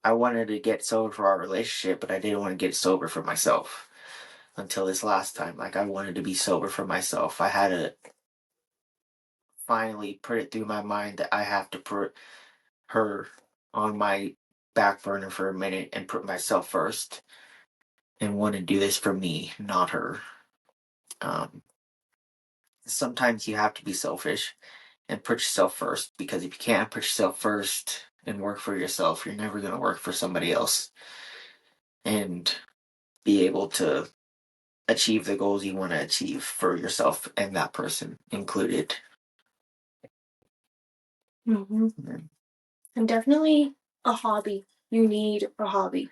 I wanted to get sober for our relationship, but I didn't want to get sober for myself until this last time. Like I wanted to be sober for myself. I had to finally put it through my mind that I have to put her on my back burner for a minute and put myself first and want to do this for me, not her. Um, Sometimes you have to be selfish and put yourself first, because if you can't put yourself first and work for yourself, you're never going to work for somebody else and be able to achieve the goals you want to achieve for yourself and that person included. Mm-hmm. And definitely a hobby. You need a hobby.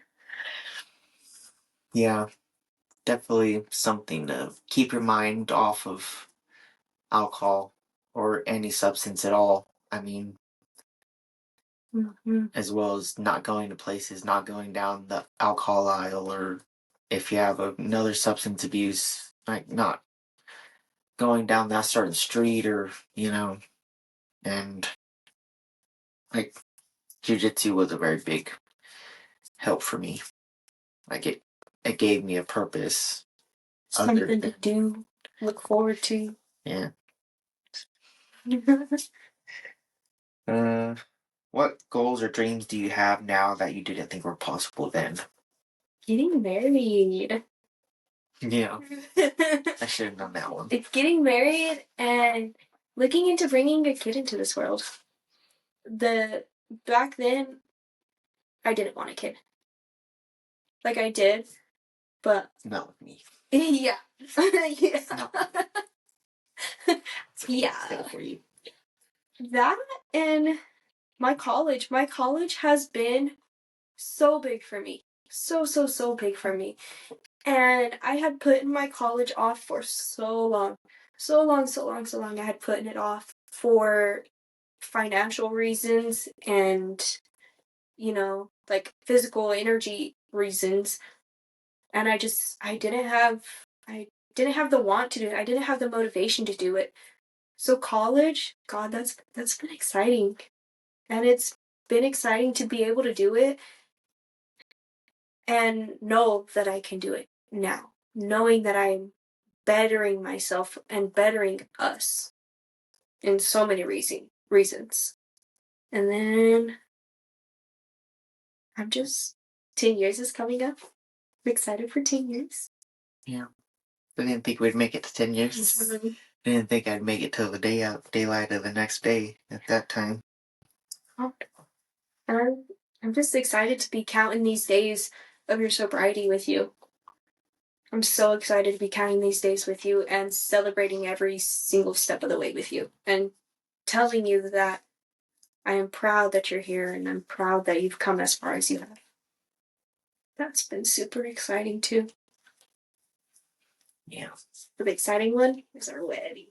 Yeah, definitely something to keep your mind off of alcohol or any substance at all. I mean, as well as not going to places, not going down the alcohol aisle, or if you have another substance abuse, like not going down that certain street, or and like jujitsu was a very big help for me. Like it gave me a purpose. Something to do, look forward to. Yeah. What goals or dreams do you have now that you didn't think were possible then? Getting married. Yeah, I should have done that one. It's getting married and looking into bringing a kid into this world. Back then, I didn't want a kid. Like I did, but not with me. Yeah. Yeah. No. Yeah. For you. That and my college. My college has been so big for me. So big for me. And I had put my college off for so long. So long. I had put it off for financial reasons and, like physical energy reasons. And I didn't have the want to do it. I didn't have the motivation to do it. So college, God, that's been exciting. And it's been exciting to be able to do it and know that I can do it now. Knowing that I'm bettering myself and bettering us in so many reasons. And then 10 years is coming up. I'm excited for 10 years. Yeah. I didn't think we'd make it to 10 years. Mm-hmm. I didn't think I'd make it till the daylight of the next day at that time. And I'm just excited to be counting these days of your sobriety with you. I'm so excited to be counting these days with you and celebrating every single step of the way with you and telling you that I am proud that you're here and I'm proud that you've come as far as you have. That's been super exciting too. Yeah. The exciting one is our wedding.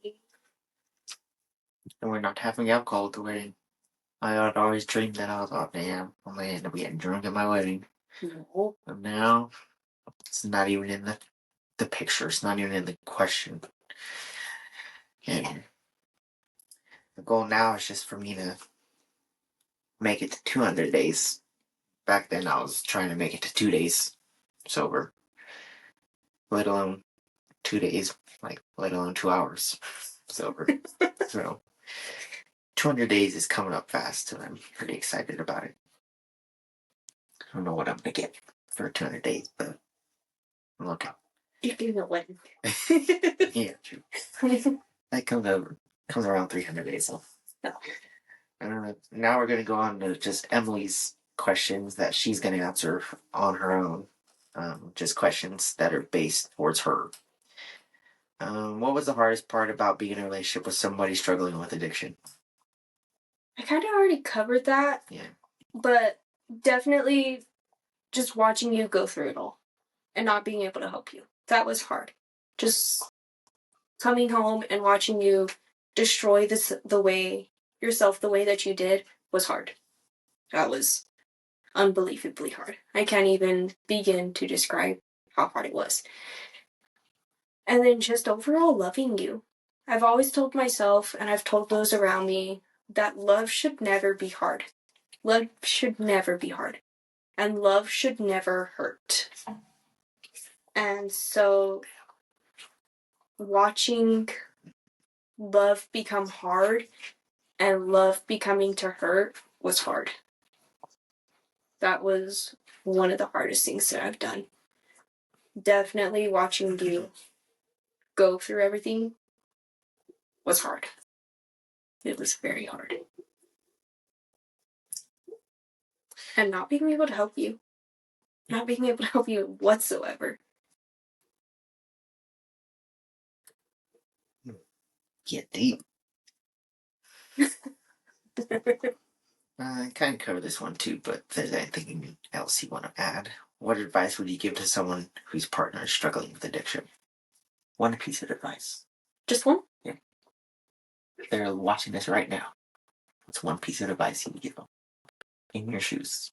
And we're not having alcohol at the wedding. I had always dreamed that. I was like, damn, I'm going to end up getting drunk at my wedding. No. But now, it's not even in the picture. It's not even in the question. And the goal now is just for me to make it to 200 days. Back then, I was trying to make it to 2 days sober, let alone 2 days, let alone 2 hours sober. So 200 days is coming up fast, and I'm pretty excited about it. I don't know what I'm gonna get for 200 days, but I'm looking. You're gonna win. Yeah, true. That comes around 300 days, so. No. Now we're gonna go on to just Emily's questions that she's gonna answer on her own. Just questions that are based towards her. What was the hardest part about being in a relationship with somebody struggling with addiction? I kind of already covered that. Yeah. But definitely just watching you go through it all and not being able to help you. That was hard. Just coming home and watching you destroy yourself the way that you did was hard. That was unbelievably hard. I can't even begin to describe how hard it was. And then just overall loving you. I've always told myself, and I've told those around me, that love should never be hard. Love should never be hard. And love should never hurt. And so watching love become hard and love becoming to hurt was hard. That was one of the hardest things that I've done. Definitely watching you go through everything was hard. It was very hard. And not being able to help you. Not being able to help you whatsoever. Get deep. I kind of covered this one too, but if there's anything else you want to add, what advice would you give to someone whose partner is struggling with addiction? One piece of advice. Just one? Yeah. If they're watching this right now, what's one piece of advice you would give them? In your shoes.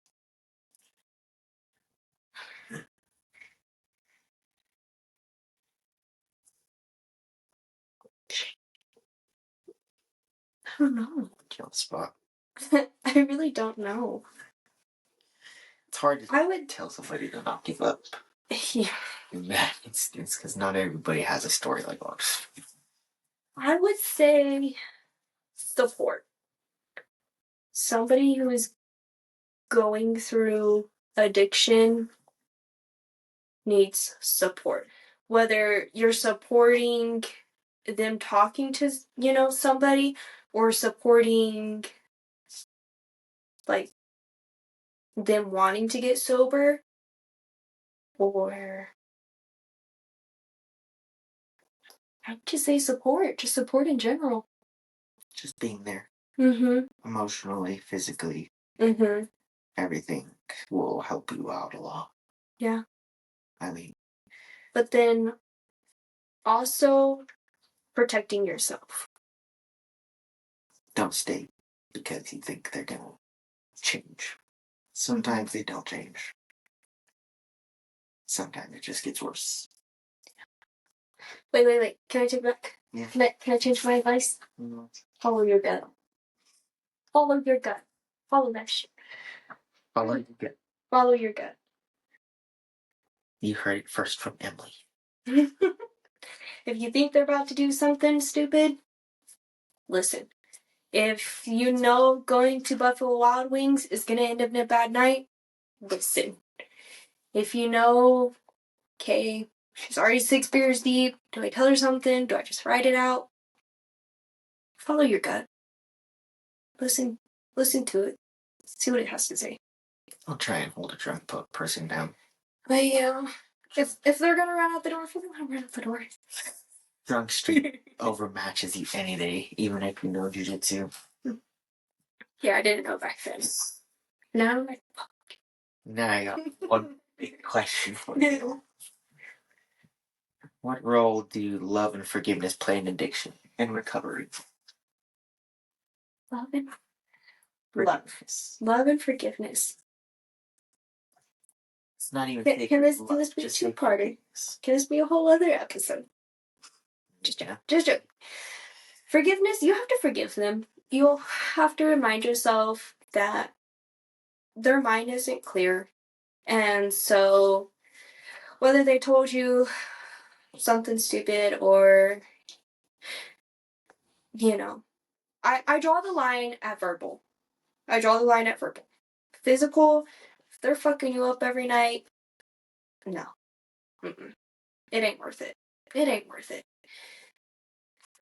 I don't know. You're on the spot. I really don't know. It's hard to I would tell somebody to not give up Yeah. in that instance because not everybody has a story like ours. I would say support. Somebody who is going through addiction needs support. Whether you're supporting them talking to, somebody, or supporting like them wanting to get sober, or I'd just say support, just support in general. Just being there. Mm-hmm. Emotionally, physically. Mm-hmm. Everything will help you out a lot. Yeah. I mean. But then also protecting yourself. Don't stay because you think they're gonna change. Sometimes they don't change. Sometimes it just gets worse. Wait. Can I take back? Yeah. Can I change my advice? Mm-hmm. Follow your gut. Follow your gut. Follow that shit. Follow your gut. Follow your gut. You heard it first from Emily. If you think they're about to do something stupid, listen. If you know going to Buffalo Wild Wings is going to end up in a bad night, listen. If you know, okay, she's already 6 beers deep, do I tell her something? Do I just write it out? Follow your gut. Listen to it. See what it has to say. I'll try and hold a drunk person down. But yeah, if they're gonna run out the door, they're gonna run out the door. Drunk street overmatches you any day, even if you know jiu-jitsu. Yeah, I didn't know back then. Now I'm like, Now I got one big question for you. What role do love and forgiveness play in addiction and recovery? Love and forgiveness. It's not even. Can this be two-parter? Can this be a whole other episode? Just joke. Forgiveness, you have to forgive them. You'll have to remind yourself that their mind isn't clear. And so whether they told you something stupid or, you know, I draw the line at verbal. I draw the line at verbal. Physical, if they're fucking you up every night, no. Mm-mm. It ain't worth it. It ain't worth it.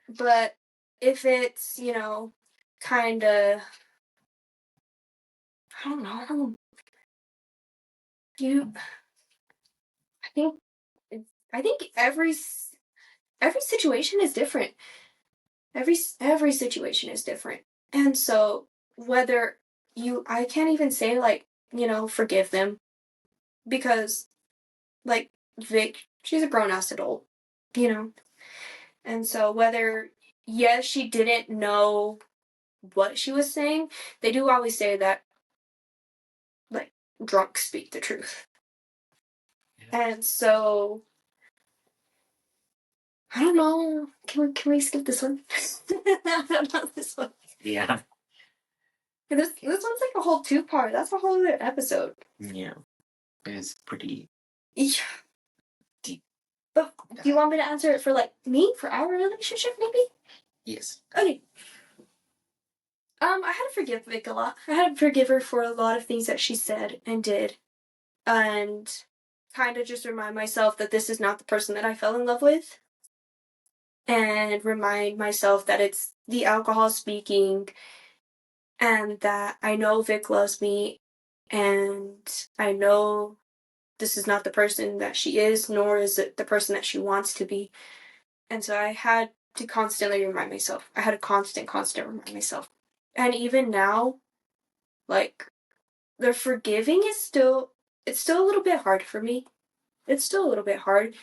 But if it's, kind of, I don't know, you, I think, I think every situation is different. Every situation is different. And so whether I can't even say like, forgive them because like Vic, she's a grown ass adult, you know? And so whether, yes, she didn't know what she was saying, they do always say that like drunks speak the truth. Yeah. And so I don't know. Can we skip this one? I don't know this one. Yeah. This one's like a whole 2-part. That's a whole other episode. Yeah. It's pretty deep. But do you want me to answer it for like me, for our relationship maybe? Yes. Okay. I had to forgive Vic a lot. I had to forgive her for a lot of things that she said and did. And kind of just remind myself that this is not the person that I fell in love with. And remind myself that it's the alcohol speaking and that I know Vic loves me and I know this is not the person that she is, nor is it the person that she wants to be. And so I had to constantly remind myself. I had to constant remind myself. And even now, like, the forgiving is still, it's still a little bit hard for me. It's still a little bit hard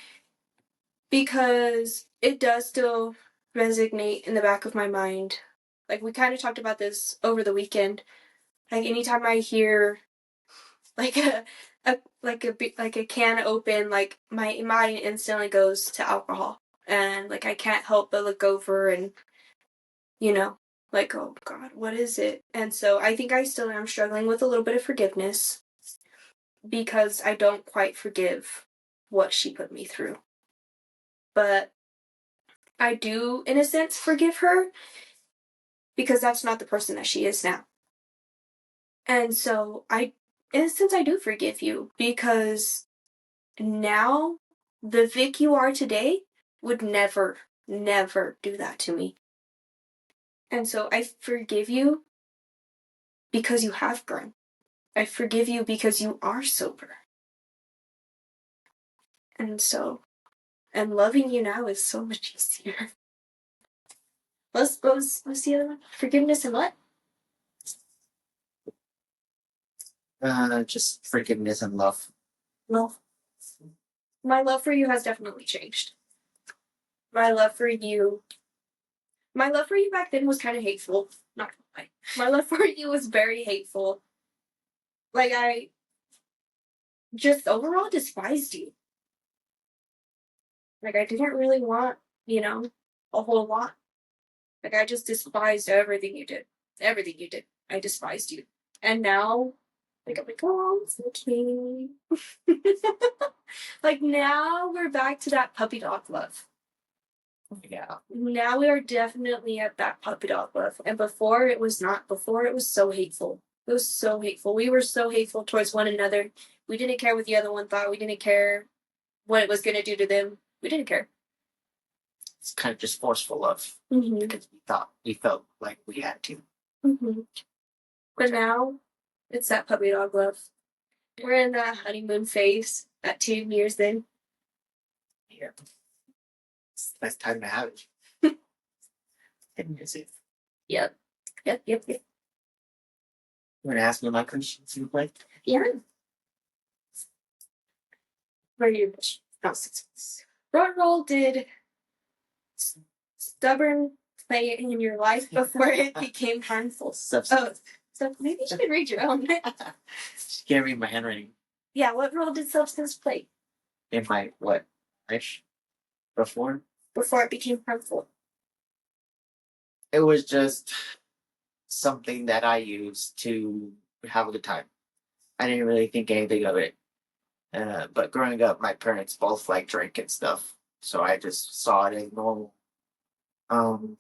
because it does still resonate in the back of my mind. Like, we kind of talked about this over the weekend. Like, anytime I hear, like, a can open, like, my mind instantly goes to alcohol. And, like, I can't help but look over and, like, oh, God, what is it? And so I think I still am struggling with a little bit of forgiveness because I don't quite forgive what she put me through. But I do, in a sense, forgive her because that's not the person that she is now. And so in a sense, I do forgive you because now the Vic you are today would never, never do that to me. And so I forgive you because you have grown. I forgive you because you are sober. And loving you now is so much easier. What's the other one? Forgiveness and what? Just forgiveness and love. Love. My love for you has definitely changed. My love for you back then was kind of hateful. Not gonna lie. My love for you was very hateful. Like, I just overall despised you. Like, I didn't really want, a whole lot. Like, I just despised everything you did. Everything you did. I despised you. And now, like, I'm like, oh, it's okay. Like, now we're back to that puppy dog love. Yeah. Now we are definitely at that puppy dog love. And before it was not. Before it was so hateful. It was so hateful. We were so hateful towards one another. We didn't care what the other one thought. We didn't care what it was going to do to them. We didn't care. It's kind of just forceful love. Mm-hmm. Because we felt like we had to. Mm-hmm. But now, it's that puppy dog love. We're in that honeymoon phase at 2 years in. Yeah. It's the best time to have it. 10 years in. Yep. You want to ask me my questions you play? Yeah. Where you? What role did stubborn play in your life before it became harmful? Substance. So maybe you should read your own. She can't read my handwriting. Yeah, what role did substance play? In my what? Life? Before it became harmful. It was just something that I used to have a good time. I didn't really think anything of it. But growing up, my parents both like drink and stuff, so I just saw it as normal. Um,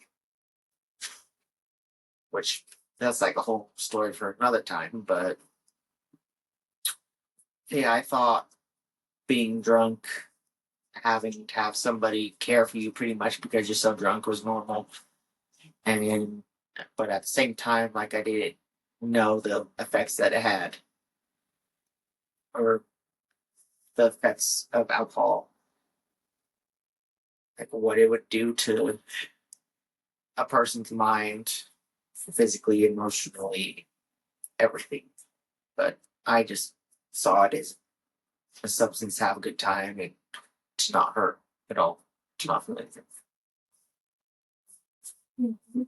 which that's like a whole story for another time. But yeah, I thought being drunk, having to have somebody care for you pretty much because you're so drunk was normal. And then, but at the same time, like I didn't know the effects that it had or the effects of alcohol, like what it would do to a person's mind, physically, emotionally, everything. But I just saw it as a substance, have a good time, and to not hurt at all, to not feel anything. Mhm.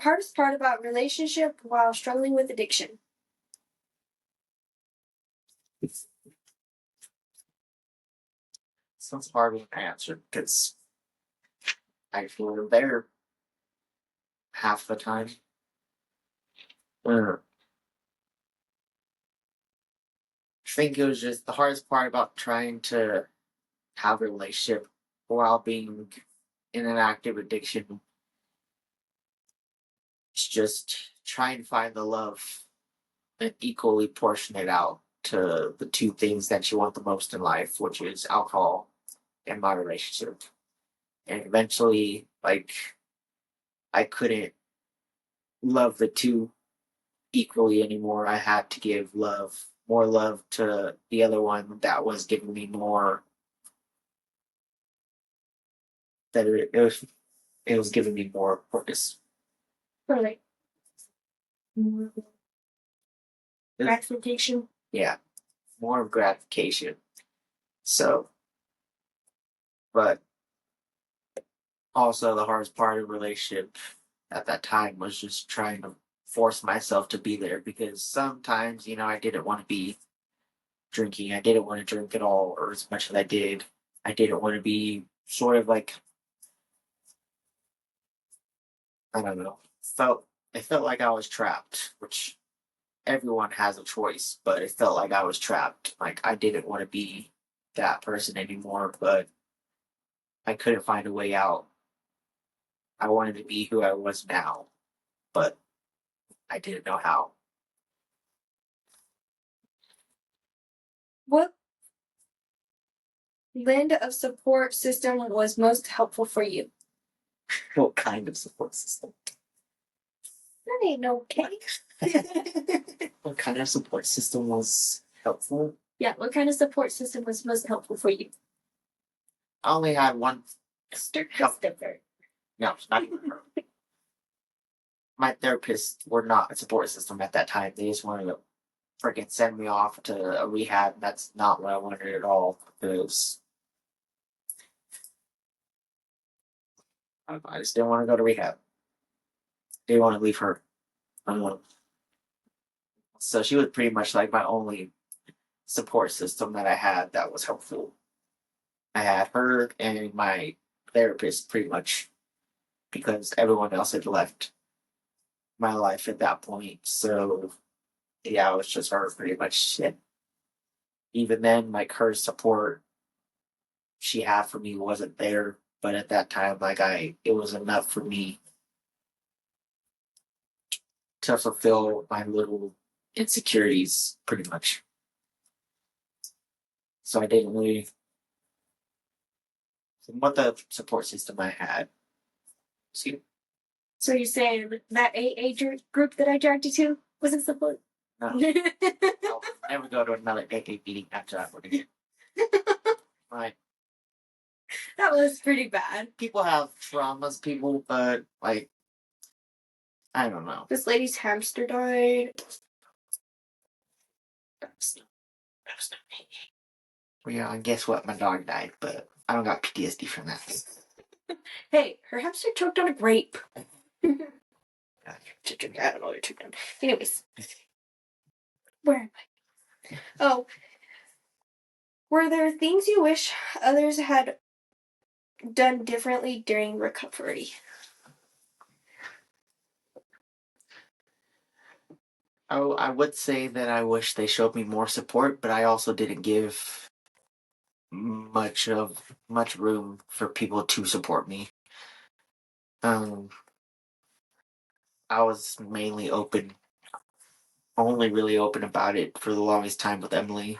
Hardest part about relationship while struggling with addiction. Sounds hard to answer because I feel there half the time. I think it was just the hardest part about trying to have a relationship while being in an active addiction. It's just trying to find the love and equally portion it out to the two things that you want the most in life, which is alcohol and my relationship. And eventually, like, I couldn't love the two equally anymore. I had to give more love to the other one that was giving me more, that it was giving me more purpose. Right. It- Gratification. yeah, more gratification. So, but also the hardest part of the relationship at that time was just trying to force myself to be there because sometimes, I didn't want to be drinking. I didn't want to drink at all or as much as I did. I didn't want to be sort of like, I don't know, it felt like I was trapped, which everyone has a choice, but it felt like I was trapped. Like I didn't want to be that person anymore, but I couldn't find a way out. I wanted to be who I was now, but I didn't know how. What blend of support system was most helpful for you? What kind of support system? That ain't no cake. What kind of support system was helpful? Yeah, what kind of support system was most helpful for you? I only had one. Mr. Help. Christopher. No, it's not even her. My therapists were not a support system at that time. They just wanted to freaking send me off to a rehab. That's not what I wanted at all. Because I just didn't want to go to rehab. Didn't want to leave her. Um, so she was pretty much like my only support system that I had that was helpful. I had her and my therapist pretty much because everyone else had left my life at that point. So yeah, it was just her pretty much. And even then, like her support she had for me wasn't there. But at that time, it was enough for me to fulfill my little insecurities, pretty much. So I didn't really what the support system I had. See, So you're saying that AA group that I dragged you to wasn't support? no, I'll never go to another AA meeting after that one again. Right. That was pretty bad. People have traumas, but like, I don't know. This lady's hamster died. Well, yeah, and guess what? My dog died, but I don't got PTSD from that. Hey, her hamster choked on a grape. I don't know what choked on. Anyways, where am I? Oh, were there things you wish others had done differently during recovery? I would say that I wish they showed me more support, but I also didn't give much room for people to support me. Um, I was mainly open, only really open about it for the longest time with Emily,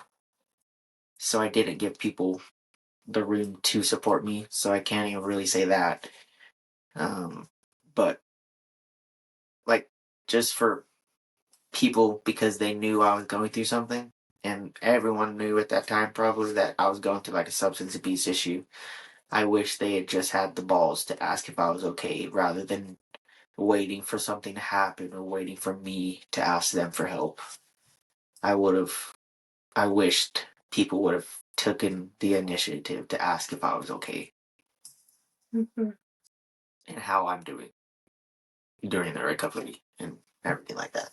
so I didn't give people the room to support me. So I can't even really say that. Um, but like just for people because they knew I was going through something, and everyone knew at that time probably that I was going through like a substance abuse issue. I wish they had just had the balls to ask if I was okay rather than waiting for something to happen or waiting for me to ask them for help. I would have, I wished people would have taken the initiative to ask if I was okay Mm-hmm. and how I'm doing during the recovery and everything like that.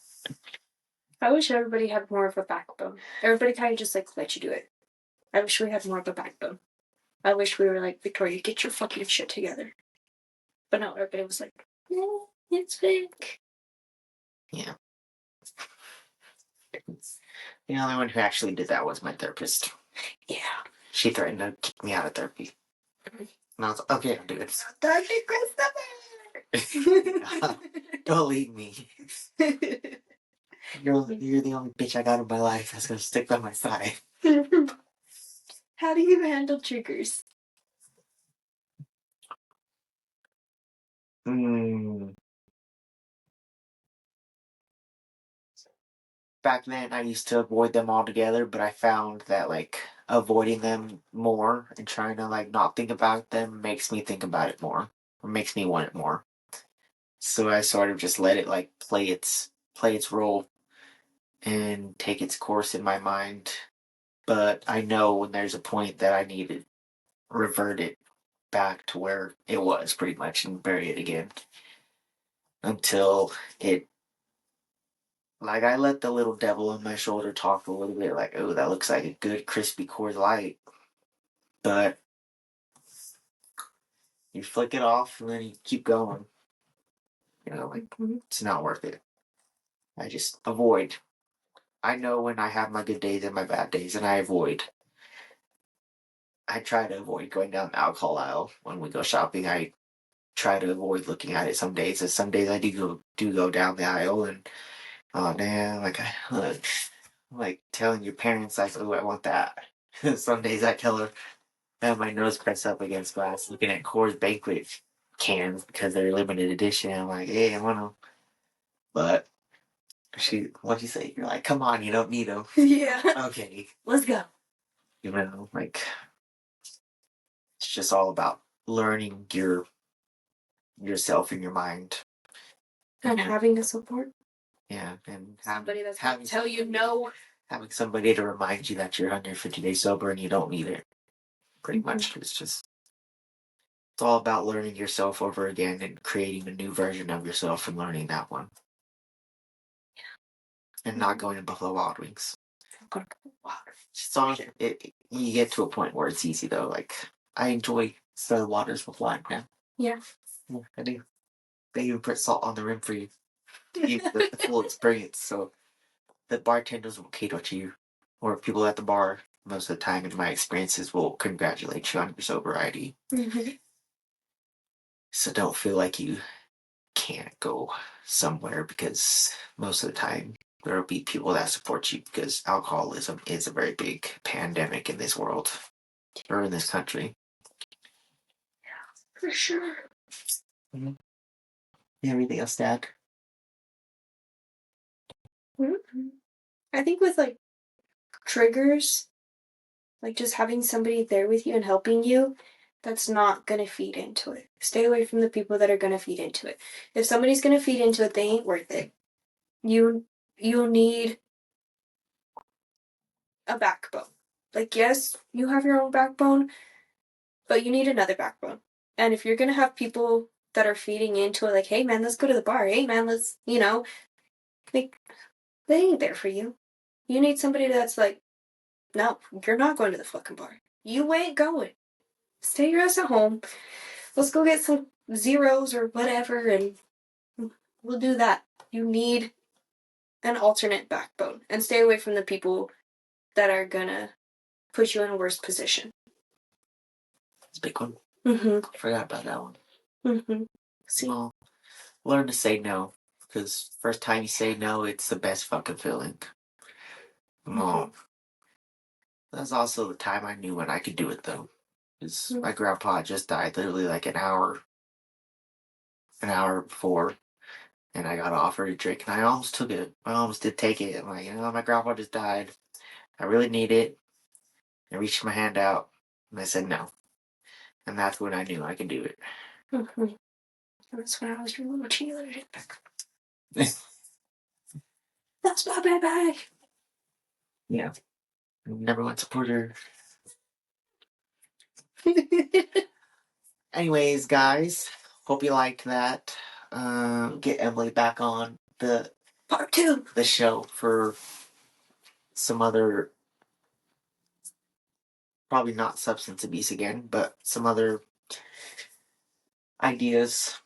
I wish everybody had more of a backbone. Everybody kind of just like let you do it. I wish we had more of a backbone. I wish we were like, Victoria, get your fucking shit together. But no, everybody was like, no, it's fake. Yeah. The only one who actually did that was my therapist. Yeah. She threatened to kick me out of therapy. And I was like, okay, I'll do it. Dr. Christopher! Don't leave me. You're the only bitch I got in my life that's gonna stick by my side. How do you handle triggers? Back then, I used to avoid them altogether, but I found that like avoiding them more and trying to like not think about them makes me think about it more, or makes me want it more. So I sort of just let it like play its role and take its course in my mind. But I know when there's a point that I need to revert it back to where it was pretty much and bury it again until it like I let the little devil on my shoulder talk a little bit like, oh, that looks like a good crispy Coors Light. But you flick it off and then you keep going. Like it's not worth it. I just avoid. I know when I have my good days and my bad days, and I avoid. I try to avoid going down the alcohol aisle when we go shopping. I try to avoid looking at it some days. And some days I do go down the aisle and oh damn, like I like telling your parents like, oh, I want that. Some days I tell her I have my nose pressed up against glass, looking at Coors Banquet cans because they're limited edition. I'm like, hey, I want them, but what'd you say? You're like, come on, you don't need them. Yeah. Okay, Let's go. like it's just all about learning yourself in your mind. And having a support. Yeah, and Somebody that's having tell you no. having somebody to remind you that you're 150 days sober and you don't need it. Pretty much, it's all about learning yourself over again and creating a new version of yourself and learning that one. And not going to Buffalo Wild Wings. You get to a point where it's easy though. Like I enjoy soda waters with lime now. Yeah. I do. They even put salt on the rim for you to give the full experience. So the bartenders will cater to you, or people at the bar most of the time in my experiences will congratulate you on your sobriety. Mm-hmm. So don't feel like you can't go somewhere because most of the time there will be people that support you because alcoholism is a very big pandemic in this world or in this country. For sure. Mm-hmm. You have anything else to add? Mm-hmm. I think with like triggers, like just having somebody there with you and helping you, that's not gonna feed into it. Stay away from the people that are gonna feed into it. If somebody's gonna feed into it, they ain't worth it. You need a backbone. Like yes, you have your own backbone, but you need another backbone. And if you're gonna have people that are feeding into it, like, hey man, let's go to the bar. Hey man, let's like they ain't there for you. You need somebody that's like, no, you're not going to the fucking bar. You ain't going. Stay your ass at home. Let's go get some zeros or whatever, and we'll do that. You need an alternate backbone and stay away from the people that are gonna put you in a worse position. It's a big one. Mm-hmm. I forgot about that one. Mm-hmm. See, well, learn to say no. Because first time you say no, it's the best fucking feeling. Mm-hmm. That's also the time I knew when I could do it, though. Because my grandpa just died literally like an hour before, and I got offered a drink, and I almost took it. I almost did take it. I'm like, my grandpa just died. I really need it. I reached my hand out, and I said no. And that's when I knew I could do it. Mm-hmm. That's when I was your little cheerleader. That's my baby. Yeah. Number one supporter. Anyways, guys, hope you liked that. Get Emily back on the Part 2. The show for some other, probably not substance abuse again, but some other ideas,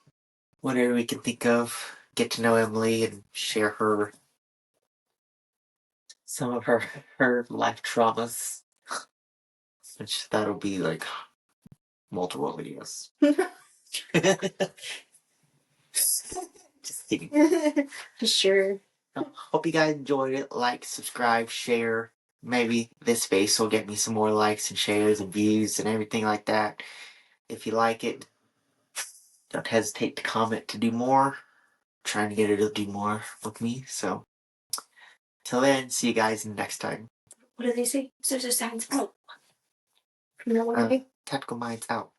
whatever we can think of. Get to know Emily and share some of her life traumas, which that'll be like multiple videos. Just kidding. Sure. Hope you guys enjoyed it. Like, subscribe, share. Maybe this space will get me some more likes and shares and views and everything like that. If you like it, don't hesitate to comment to do more. I'm trying to get her to do more with me. So, till then, see you guys next time. What do they say? Social signs out. From that one day. Tactical Minds out.